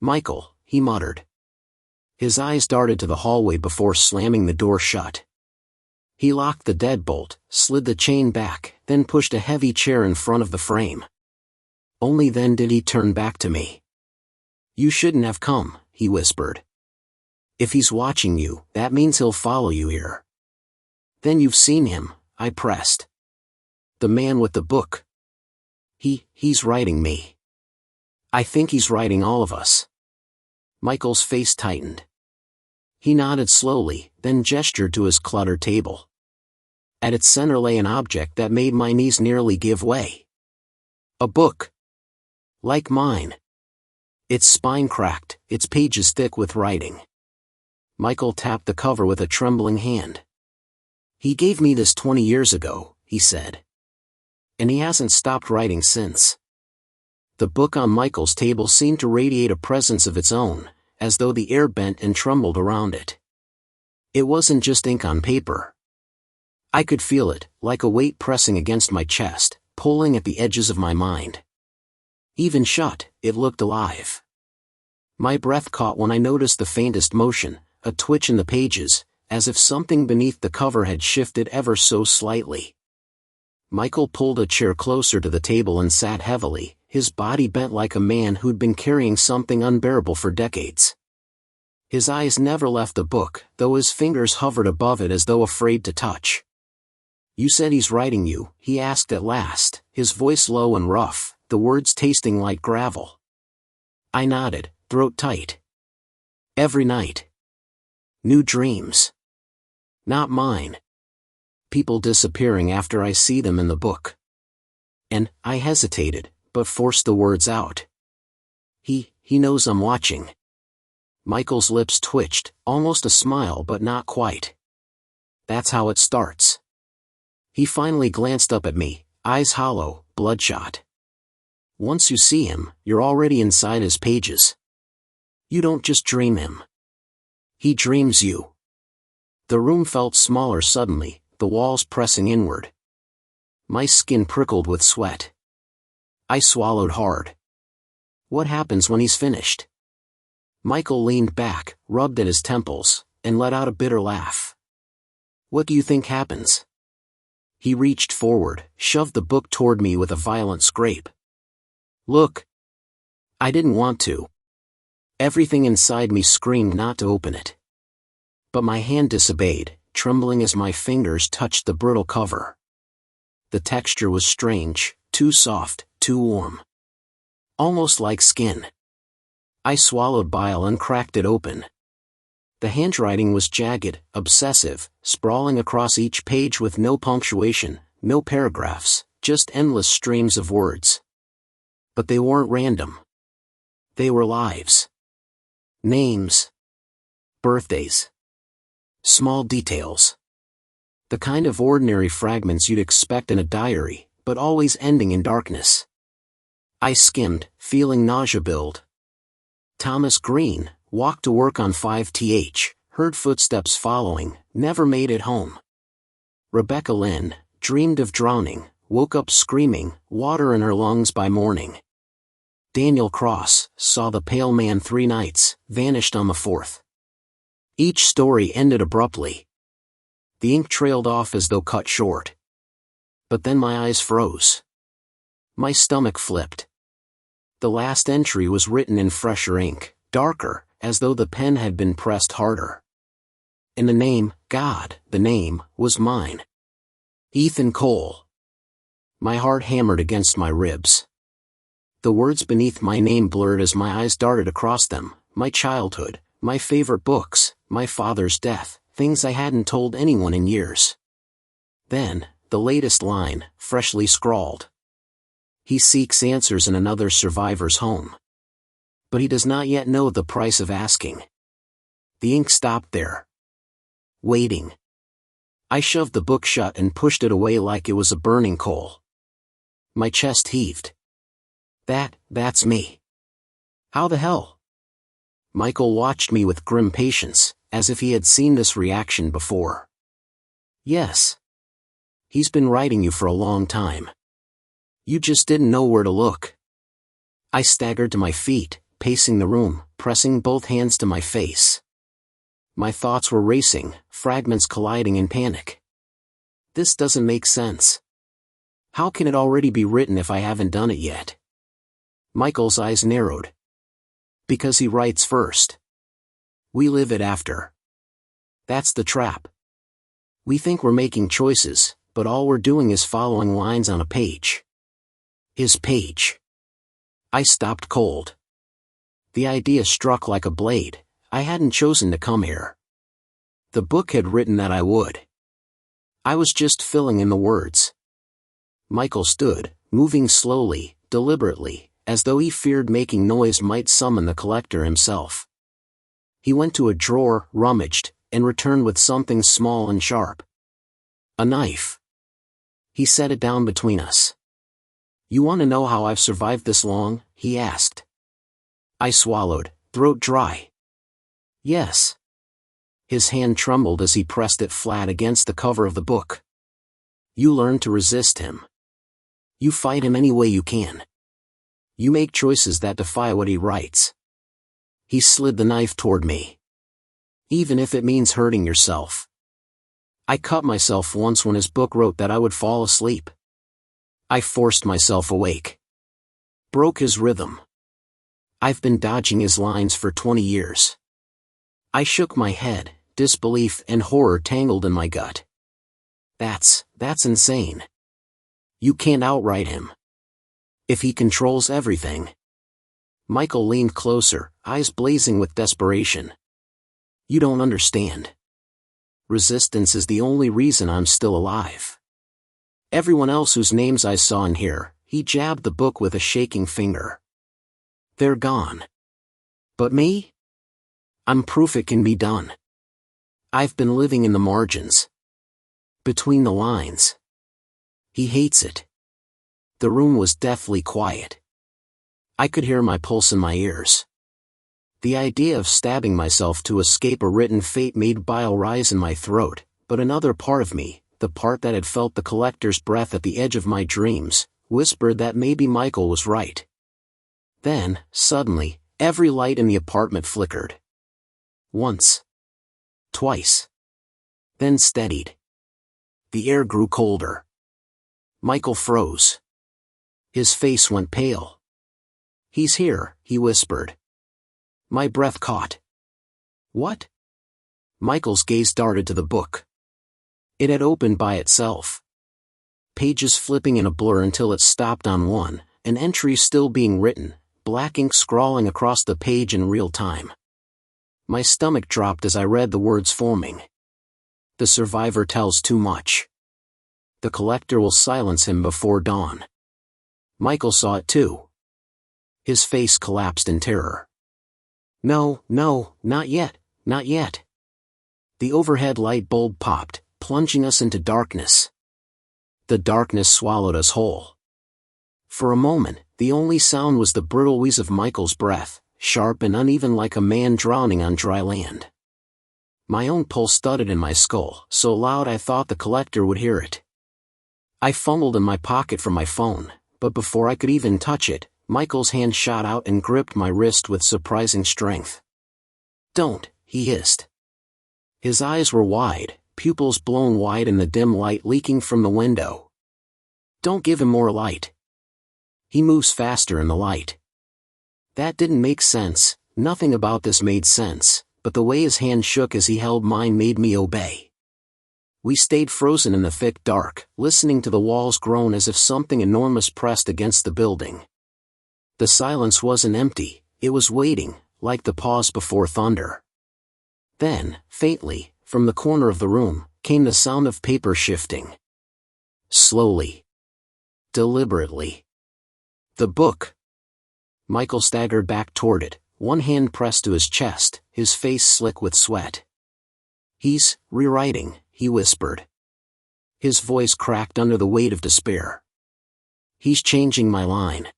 "Michael," he muttered. His eyes darted to the hallway before slamming the door shut. He locked the deadbolt, slid the chain back, then pushed a heavy chair in front of the frame. Only then did he turn back to me. "You shouldn't have come," he whispered. "If he's watching you, that means he'll follow you here." "Then you've seen him," I pressed. "The man with the book." He's writing me. I think he's writing all of us." Michael's face tightened. He nodded slowly, then gestured to his cluttered table. At its center lay an object that made my knees nearly give way. A book. Like mine. Its spine cracked, its pages thick with writing. Michael tapped the cover with a trembling hand. "He gave me this 20 years ago," he said. "And he hasn't stopped writing since." The book on Michael's table seemed to radiate a presence of its own, as though the air bent and trembled around it. It wasn't just ink on paper. I could feel it, like a weight pressing against my chest, pulling at the edges of my mind. Even shut, it looked alive. My breath caught when I noticed the faintest motion, a twitch in the pages, as if something beneath the cover had shifted ever so slightly. Michael pulled a chair closer to the table and sat heavily, his body bent like a man who'd been carrying something unbearable for decades. His eyes never left the book, though his fingers hovered above it as though afraid to touch. "You said he's writing you," he asked at last, his voice low and rough, the words tasting like gravel. I nodded, throat tight. "Every night. New dreams. Not mine. People disappearing after I see them in the book." And I hesitated, but forced the words out. He knows I'm watching." Michael's lips twitched, almost a smile but not quite. "That's how it starts." He finally glanced up at me, eyes hollow, bloodshot. "Once you see him, you're already inside his pages. You don't just dream him. He dreams you." The room felt smaller suddenly, the walls pressing inward. My skin prickled with sweat. I swallowed hard. "What happens when he's finished?" Michael leaned back, rubbed at his temples, and let out a bitter laugh. "What do you think happens?" He reached forward, shoved the book toward me with a violent scrape. "Look." I didn't want to. Everything inside me screamed not to open it. But my hand disobeyed, trembling as my fingers touched the brittle cover. The texture was strange, too soft, too warm. Almost like skin. I swallowed bile and cracked it open. The handwriting was jagged, obsessive, sprawling across each page with no punctuation, no paragraphs, just endless streams of words. But they weren't random. They were lives. Names. Birthdays. Small details. The kind of ordinary fragments you'd expect in a diary, but always ending in darkness. I skimmed, feeling nausea build. Thomas Green, walked to work on 5th, heard footsteps following, never made it home. Rebecca Lynn, dreamed of drowning, woke up screaming, water in her lungs by morning. Daniel Cross, saw the pale man 3 nights, vanished on the 4th. Each story ended abruptly. The ink trailed off as though cut short. But then my eyes froze. My stomach flipped. The last entry was written in fresher ink, darker, as though the pen had been pressed harder. And the name, God, the name, was mine. Ethan Cole. My heart hammered against my ribs. The words beneath my name blurred as my eyes darted across them, my childhood, my favorite books, my father's death, things I hadn't told anyone in years. Then, the latest line, freshly scrawled. He seeks answers in another survivor's home. But he does not yet know the price of asking. The ink stopped there. Waiting. I shoved the book shut and pushed it away like it was a burning coal. My chest heaved. That's me. How the hell? Michael watched me with grim patience, as if he had seen this reaction before. Yes. He's been writing you for a long time. You just didn't know where to look. I staggered to my feet, pacing the room, pressing both hands to my face. My thoughts were racing, fragments colliding in panic. This doesn't make sense. How can it already be written if I haven't done it yet? Michael's eyes narrowed. Because he writes first. We live it after. That's the trap. We think we're making choices, but all we're doing is following lines on a page. His page. I stopped cold. The idea struck like a blade. I hadn't chosen to come here. The book had written that I would. I was just filling in the words. Michael stood, moving slowly, deliberately, as though he feared making noise might summon the collector himself. He went to a drawer, rummaged, and returned with something small and sharp. A knife. He set it down between us. You want to know how I've survived this long? He asked. I swallowed, throat dry. Yes. His hand trembled as he pressed it flat against the cover of the book. You learn to resist him. You fight him any way you can. You make choices that defy what he writes. He slid the knife toward me. Even if it means hurting yourself. I cut myself once when his book wrote that I would fall asleep. I forced myself awake. Broke his rhythm. I've been dodging his lines for 20 years. I shook my head, disbelief and horror tangled in my gut. That's insane. You can't outright him. If he controls everything. Michael leaned closer, eyes blazing with desperation. You don't understand. Resistance is the only reason I'm still alive. Everyone else whose names I saw in here, he jabbed the book with a shaking finger. They're gone. But me? I'm proof it can be done. I've been living in the margins. Between the lines. He hates it. The room was deathly quiet. I could hear my pulse in my ears. The idea of stabbing myself to escape a written fate made bile rise in my throat, but another part of me, the part that had felt the collector's breath at the edge of my dreams, whispered that maybe Michael was right. Then, suddenly, every light in the apartment flickered. Once. Twice. Then steadied. The air grew colder. Michael froze. His face went pale. He's here, he whispered. My breath caught. What? Michael's gaze darted to the book. It had opened by itself. Pages flipping in a blur until it stopped on one, an entry still being written, black ink scrawling across the page in real time. My stomach dropped as I read the words forming. The survivor tells too much. The collector will silence him before dawn. Michael saw it too. His face collapsed in terror. No, not yet, not yet. The overhead light bulb popped, plunging us into darkness. The darkness swallowed us whole. For a moment, the only sound was the brittle wheeze of Michael's breath, sharp and uneven like a man drowning on dry land. My own pulse thudded in my skull, so loud I thought the collector would hear it. I fumbled in my pocket for my phone, but before I could even touch it, Michael's hand shot out and gripped my wrist with surprising strength. "Don't," he hissed. His eyes were wide, pupils blown wide in the dim light leaking from the window. "Don't give him more light. He moves faster in the light." That didn't make sense, nothing about this made sense, but the way his hand shook as he held mine made me obey. We stayed frozen in the thick dark, listening to the walls groan as if something enormous pressed against the building. The silence wasn't empty, it was waiting, like the pause before thunder. Then, faintly, from the corner of the room, came the sound of paper shifting. Slowly. Deliberately. The book. Michael staggered back toward it, one hand pressed to his chest, his face slick with sweat. "He's rewriting," he whispered. His voice cracked under the weight of despair. "He's changing my line."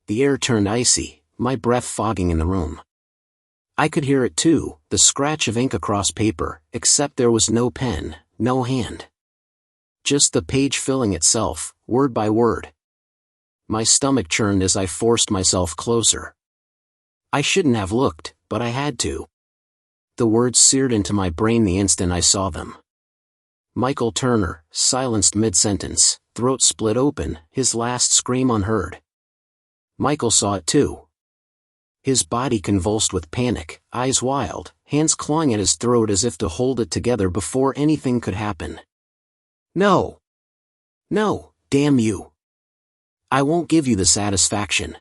The air turned icy, my breath fogging in the room. I could hear it too, the scratch of ink across paper, except there was no pen, no hand. Just the page filling itself, word by word. My stomach churned as I forced myself closer. I shouldn't have looked, but I had to. The words seared into my brain the instant I saw them. Michael Turner, silenced mid-sentence, throat split open, his last scream unheard. Michael saw it too. His body convulsed with panic, eyes wild, hands clawing at his throat as if to hold it together before anything could happen. "No! No, damn you! I won't give you the satisfaction."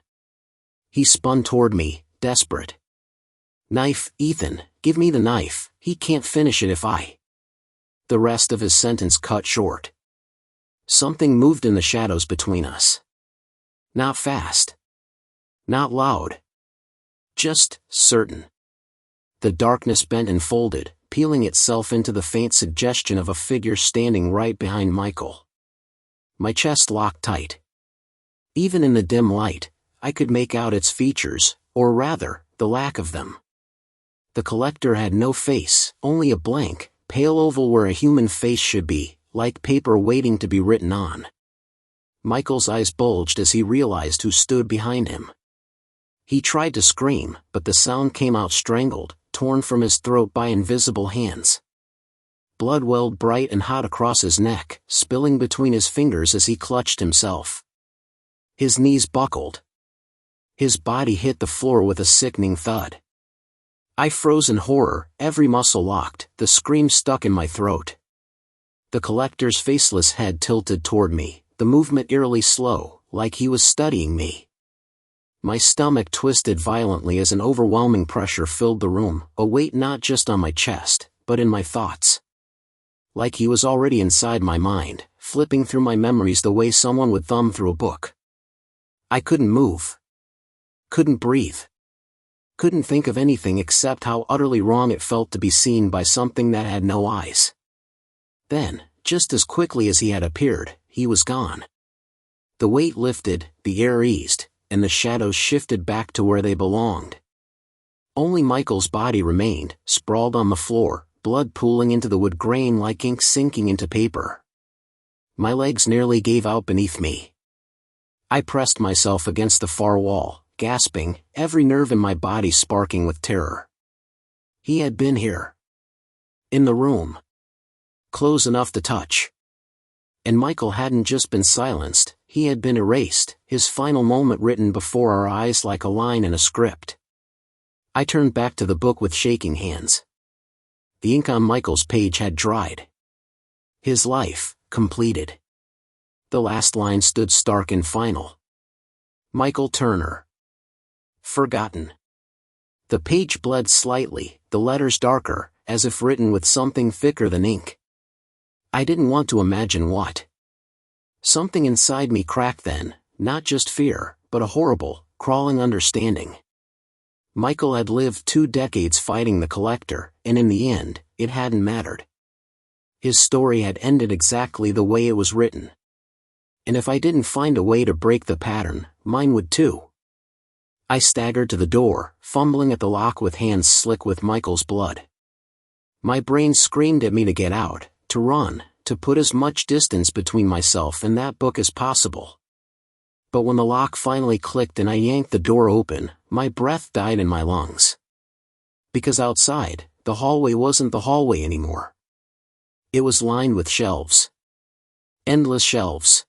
He spun toward me, desperate. "Knife, Ethan, give me the knife, he can't finish it if I..." The rest of his sentence cut short. Something moved in the shadows between us. Not fast. Not loud. Just certain. The darkness bent and folded, peeling itself into the faint suggestion of a figure standing right behind Michael. My chest locked tight. Even in the dim light, I could make out its features, or rather, the lack of them. The collector had no face, only a blank, pale oval where a human face should be, like paper waiting to be written on. Michael's eyes bulged as he realized who stood behind him. He tried to scream, but the sound came out strangled, torn from his throat by invisible hands. Blood welled bright and hot across his neck, spilling between his fingers as he clutched himself. His knees buckled. His body hit the floor with a sickening thud. I froze in horror, every muscle locked, the scream stuck in my throat. The collector's faceless head tilted toward me, the movement eerily slow, like he was studying me. My stomach twisted violently as an overwhelming pressure filled the room, a weight not just on my chest, but in my thoughts. Like he was already inside my mind, flipping through my memories the way someone would thumb through a book. I couldn't move. Couldn't breathe. Couldn't think of anything except how utterly wrong it felt to be seen by something that had no eyes. Then, just as quickly as he had appeared, he was gone. The weight lifted, the air eased, and the shadows shifted back to where they belonged. Only Michael's body remained, sprawled on the floor, blood pooling into the wood grain like ink sinking into paper. My legs nearly gave out beneath me. I pressed myself against the far wall, gasping, every nerve in my body sparking with terror. He had been here. In the room. Close enough to touch. And Michael hadn't just been silenced, he had been erased, his final moment written before our eyes like a line in a script. I turned back to the book with shaking hands. The ink on Michael's page had dried. His life, completed. The last line stood stark and final. Michael Turner. Forgotten. The page bled slightly, the letters darker, as if written with something thicker than ink. I didn't want to imagine what. Something inside me cracked then, not just fear, but a horrible, crawling understanding. Michael had lived 2 decades fighting the collector, and in the end, it hadn't mattered. His story had ended exactly the way it was written. And if I didn't find a way to break the pattern, mine would too. I staggered to the door, fumbling at the lock with hands slick with Michael's blood. My brain screamed at me to get out, to run, to put as much distance between myself and that book as possible. But when the lock finally clicked and I yanked the door open, my breath died in my lungs. Because outside, the hallway wasn't the hallway anymore. It was lined with shelves. Endless shelves.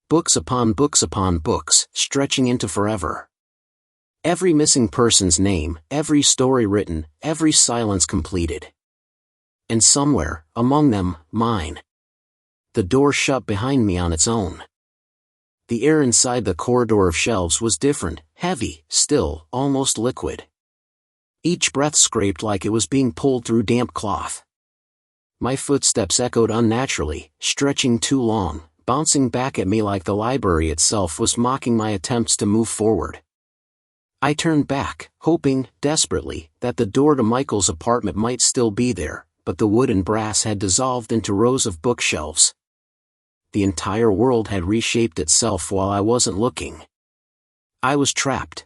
Books upon books, stretching into forever. Every missing person's name, every story written, every silence completed. And somewhere, among them, mine. The door shut behind me on its own. The air inside the corridor of shelves was different, heavy, still, almost liquid. Each breath scraped like it was being pulled through damp cloth. My footsteps echoed unnaturally, stretching too long, bouncing back at me like the library itself was mocking my attempts to move forward. I turned back, hoping, desperately, that the door to Michael's apartment might still be there, but the wood and brass had dissolved into rows of bookshelves. The entire world had reshaped itself while I wasn't looking. I was trapped.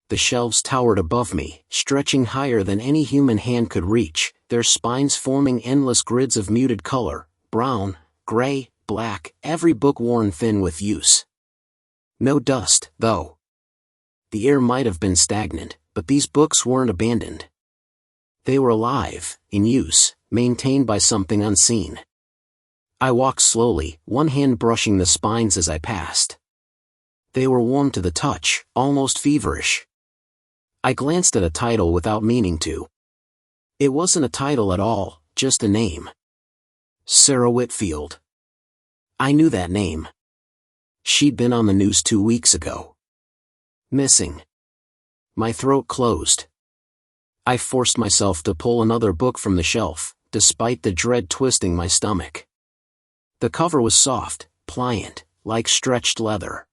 The shelves towered above me, stretching higher than any human hand could reach, their spines forming endless grids of muted color, brown, gray, black, every book worn thin with use. No dust, though. The air might have been stagnant, but these books weren't abandoned. They were alive, in use, maintained by something unseen. I walked slowly, one hand brushing the spines as I passed. They were warm to the touch, almost feverish. I glanced at a title without meaning to. It wasn't a title at all, just a name. Sarah Whitfield. I knew that name. She'd been on the news 2 weeks ago. Missing. My throat closed. I forced myself to pull another book from the shelf, despite the dread twisting my stomach. The cover was soft, pliant, like stretched leather.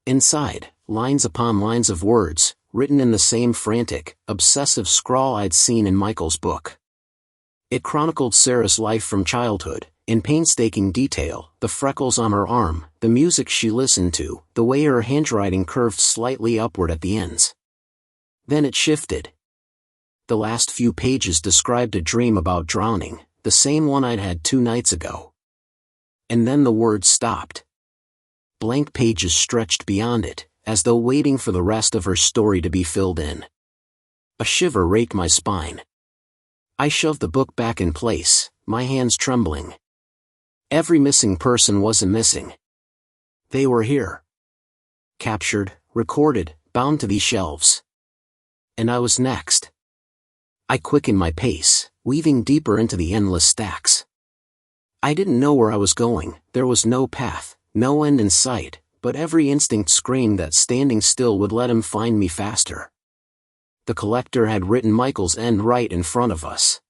Inside, lines upon lines of words, written in the same frantic, obsessive scrawl I'd seen in Michael's book. It chronicled Sarah's life from childhood, in painstaking detail, the freckles on her arm, the music she listened to, the way her handwriting curved slightly upward at the ends. Then it shifted. The last few pages described a dream about drowning, the same one I'd had 2 nights ago. And then the words stopped. Blank pages stretched beyond it, as though waiting for the rest of her story to be filled in. A shiver raked my spine. I shoved the book back in place, my hands trembling. Every missing person wasn't missing. They were here. Captured, recorded, bound to these shelves. And I was next. I quickened my pace, weaving deeper into the endless stacks. I didn't know where I was going, there was no path, no end in sight, but every instinct screamed that standing still would let him find me faster. The collector had written Michael's end right in front of us.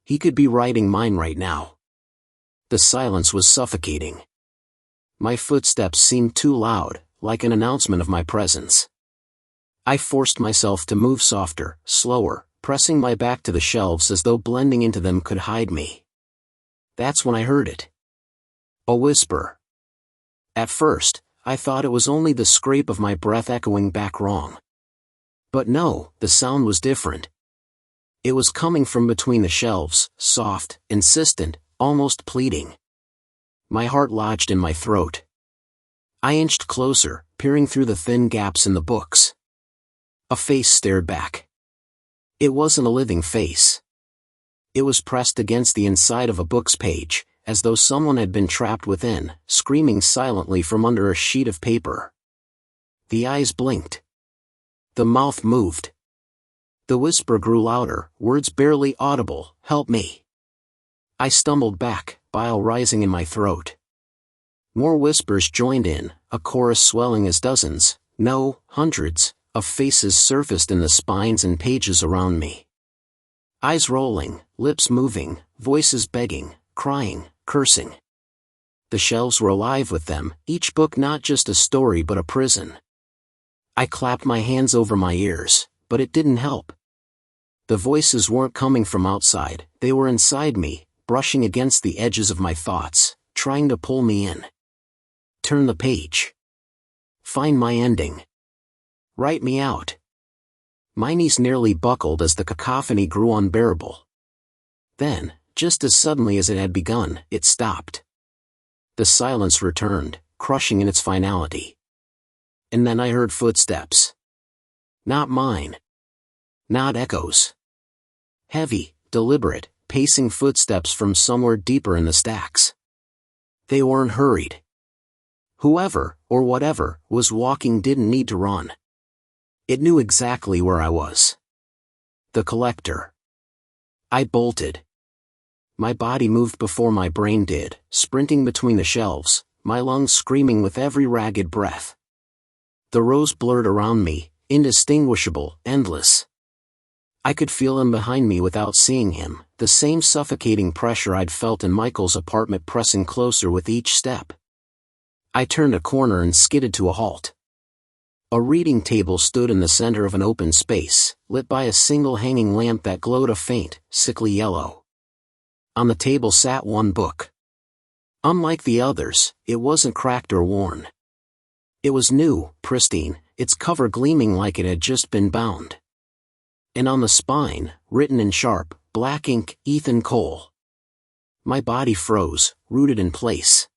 He could be writing mine right now. The silence was suffocating. My footsteps seemed too loud, like an announcement of my presence. I forced myself to move softer, slower, pressing my back to the shelves as though blending into them could hide me. That's when I heard it. A whisper. At first, I thought it was only the scrape of my breath echoing back wrong. But no, the sound was different. It was coming from between the shelves, soft, insistent, almost pleading. My heart lodged in my throat. I inched closer, peering through the thin gaps in the books. A face stared back. It wasn't a living face. It was pressed against the inside of a book's page, as though someone had been trapped within, screaming silently from under a sheet of paper. The eyes blinked. The mouth moved. The whisper grew louder, words barely audible, "Help me." I stumbled back, bile rising in my throat. More whispers joined in, a chorus swelling as dozens, No, hundreds of faces surfaced in the spines and pages around me. Eyes rolling, lips moving, voices begging, crying, cursing. The shelves were alive with them, each book not just a story but a prison. I clapped my hands over my ears, but it didn't help. The voices weren't coming from outside, they were inside me, brushing against the edges of my thoughts, trying to pull me in. Turn the page. Find my ending. Write me out. My knees nearly buckled as the cacophony grew unbearable. Then, just as suddenly as it had begun, it stopped. The silence returned, crushing in its finality. And then I heard footsteps. Not mine. Not echoes. Heavy, deliberate, pacing footsteps from somewhere deeper in the stacks. They weren't hurried. Whoever, or whatever, was walking didn't need to run. It knew exactly where I was. The collector. I bolted. My body moved before my brain did, sprinting between the shelves, my lungs screaming with every ragged breath. The rows blurred around me, indistinguishable, endless. I could feel him behind me without seeing him, the same suffocating pressure I'd felt in Michael's apartment pressing closer with each step. I turned a corner and skidded to a halt. A reading table stood in the center of an open space, lit by a single hanging lamp that glowed a faint, sickly yellow. On the table sat one book. Unlike the others, it wasn't cracked or worn. It was new, pristine, its cover gleaming like it had just been bound. And on the spine, written in sharp, black ink, Ethan Cole. My body froze, rooted in place.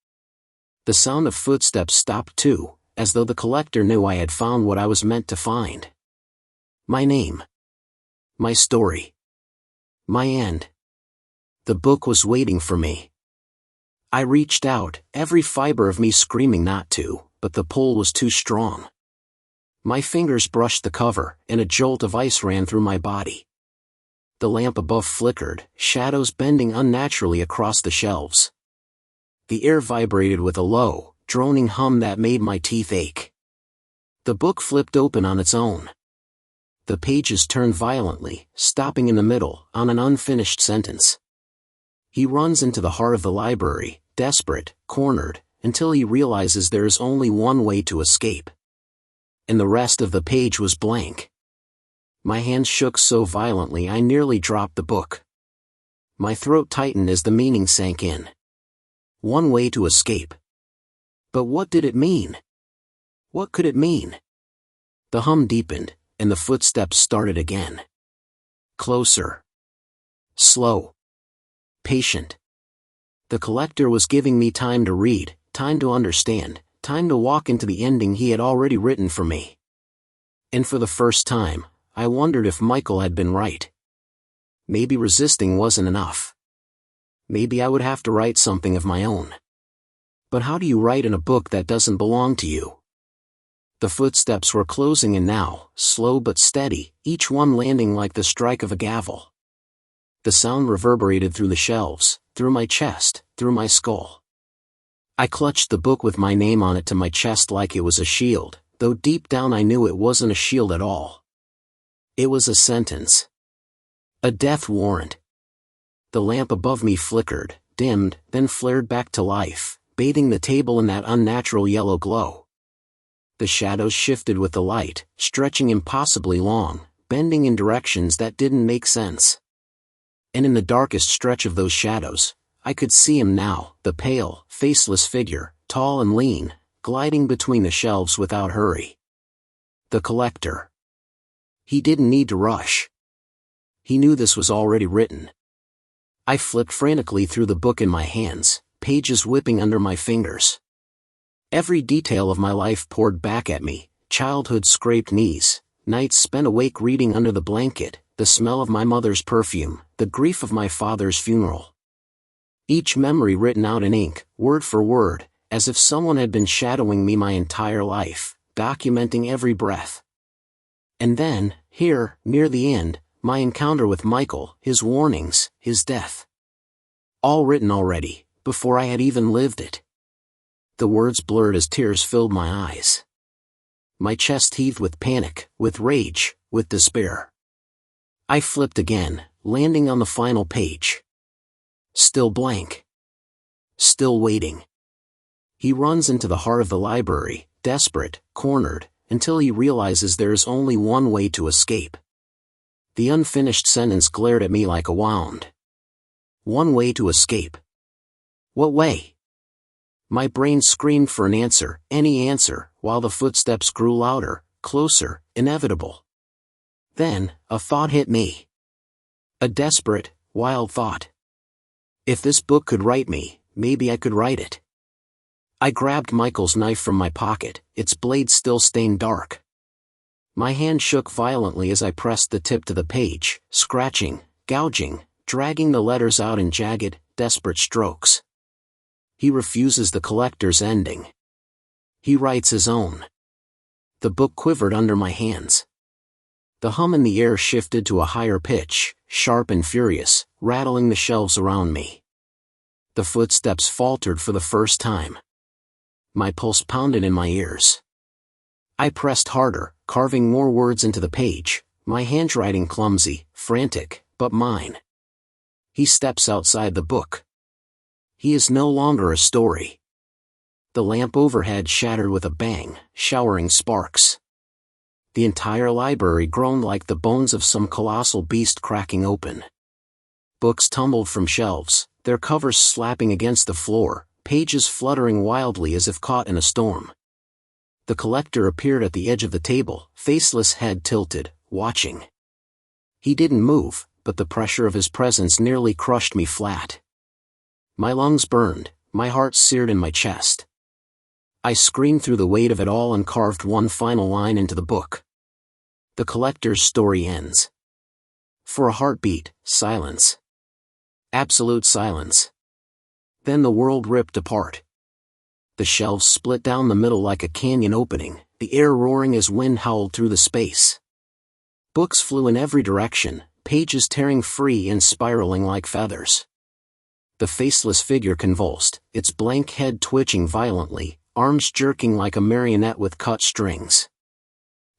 The sound of footsteps stopped too, as though the collector knew I had found what I was meant to find. My name. My story. My end. The book was waiting for me. I reached out, every fiber of me screaming not to, but the pull was too strong. My fingers brushed the cover, and a jolt of ice ran through my body. The lamp above flickered, shadows bending unnaturally across the shelves. The air vibrated with a low, droning hum that made my teeth ache. The book flipped open on its own. The pages turned violently, stopping in the middle, on an unfinished sentence. He runs into the heart of the library, desperate, cornered, until he realizes there is only one way to escape. And the rest of the page was blank. My hands shook so violently I nearly dropped the book. My throat tightened as the meaning sank in. One way to escape. But what did it mean? What could it mean? The hum deepened, and the footsteps started again. Closer. Slow. Patient. The collector was giving me time to read, time to understand, time to walk into the ending he had already written for me. And for the first time, I wondered if Michael had been right. Maybe resisting wasn't enough. Maybe I would have to write something of my own. But how do you write in a book that doesn't belong to you? The footsteps were closing in now, slow but steady, each one landing like the strike of a gavel. The sound reverberated through the shelves, through my chest, through my skull. I clutched the book with my name on it to my chest like it was a shield, though deep down I knew it wasn't a shield at all. It was a sentence. A death warrant. The lamp above me flickered, dimmed, then flared back to life, bathing the table in that unnatural yellow glow. The shadows shifted with the light, stretching impossibly long, bending in directions that didn't make sense. And in the darkest stretch of those shadows, I could see him now, the pale, faceless figure, tall and lean, gliding between the shelves without hurry. The collector. He didn't need to rush. He knew this was already written. I flipped frantically through the book in my hands, pages whipping under my fingers. Every detail of my life poured back at me, childhood scraped knees, nights spent awake reading under the blanket, the smell of my mother's perfume, the grief of my father's funeral. Each memory written out in ink, word for word, as if someone had been shadowing me my entire life, documenting every breath. And then, here, near the end, my encounter with Michael, his warnings, his death. All written already, before I had even lived it. The words blurred as tears filled my eyes. My chest heaved with panic, with rage, with despair. I flipped again, landing on the final page. Still blank. Still waiting. He runs into the heart of the library, desperate, cornered, until he realizes there is only one way to escape. The unfinished sentence glared at me like a wound. One way to escape. What way? My brain screamed for an answer, any answer, while the footsteps grew louder, closer, inevitable. Then, a thought hit me. A desperate, wild thought. If this book could write me, maybe I could write it. I grabbed Michael's knife from my pocket, its blade still stained dark. My hand shook violently as I pressed the tip to the page, scratching, gouging, dragging the letters out in jagged, desperate strokes. He refuses the collector's ending. He writes his own. The book quivered under my hands. The hum in the air shifted to a higher pitch, sharp and furious, rattling the shelves around me. The footsteps faltered for the first time. My pulse pounded in my ears. I pressed harder, carving more words into the page, my handwriting clumsy, frantic, but mine. He steps outside the book. He is no longer a story. The lamp overhead shattered with a bang, showering sparks. The entire library groaned like the bones of some colossal beast cracking open. Books tumbled from shelves, their covers slapping against the floor, pages fluttering wildly as if caught in a storm. The collector appeared at the edge of the table, faceless head tilted, watching. He didn't move, but the pressure of his presence nearly crushed me flat. My lungs burned, my heart seared in my chest. I screamed through the weight of it all and carved one final line into the book. The collector's story ends. For a heartbeat, silence. Absolute silence. Then the world ripped apart. The shelves split down the middle like a canyon opening, the air roaring as wind howled through the space. Books flew in every direction, pages tearing free and spiraling like feathers. The faceless figure convulsed, its blank head twitching violently, arms jerking like a marionette with cut strings.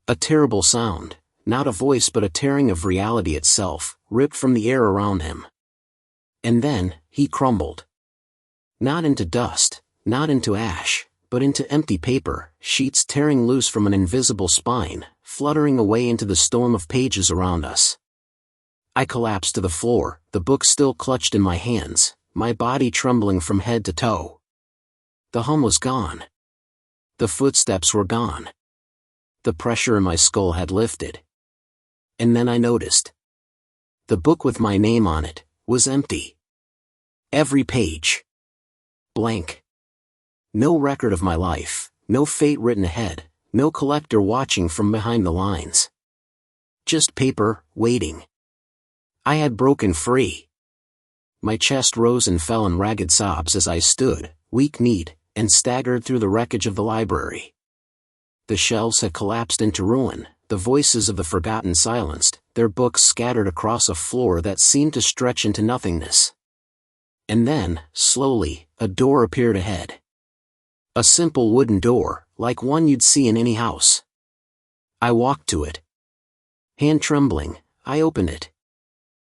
A terrible sound, not a voice but a tearing of reality itself, ripped from the air around him. And then, he crumbled. Not into dust, not into ash, but into empty paper, sheets tearing loose from an invisible spine, fluttering away into the storm of pages around us. I collapsed to the floor, the book still clutched in my hands, my body trembling from head to toe. The hum was gone. The footsteps were gone. The pressure in my skull had lifted. And then I noticed. The book with my name on it was empty. Every page. Blank. No record of my life, no fate written ahead, no collector watching from behind the lines. Just paper, waiting. I had broken free. My chest rose and fell in ragged sobs as I stood, weak-kneed, and staggered through the wreckage of the library. The shelves had collapsed into ruin, the voices of the forgotten silenced, their books scattered across a floor that seemed to stretch into nothingness. And then, slowly, a door appeared ahead. A simple wooden door, like one you'd see in any house. I walked to it. Hand trembling, I opened it.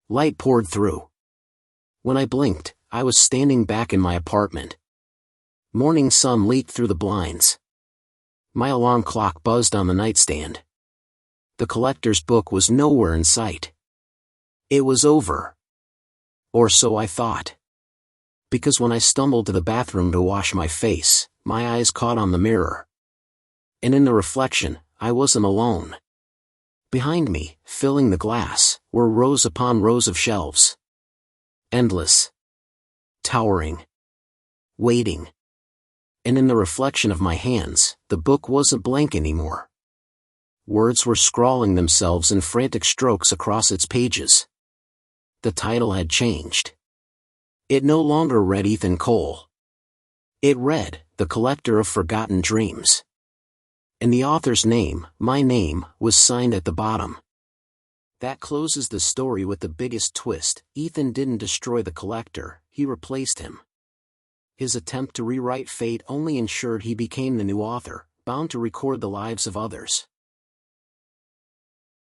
Light poured through. When I blinked, I was standing back in my apartment. Morning sun leaked through the blinds. My alarm clock buzzed on the nightstand. The collector's book was nowhere in sight. It was over. Or so I thought. Because when I stumbled to the bathroom to wash my face, my eyes caught on the mirror. And in the reflection, I wasn't alone. Behind me, filling the glass, were rows upon rows of shelves. Endless. Towering. Waiting. And in the reflection of my hands, the book wasn't blank anymore. Words were scrawling themselves in frantic strokes across its pages. The title had changed. It no longer read Ethan Cole. It read, The Collector of Forgotten Dreams. And the author's name, my name, was signed at the bottom. That closes the story with the biggest twist. Ethan didn't destroy the collector, he replaced him. His attempt to rewrite fate only ensured he became the new author, bound to record the lives of others.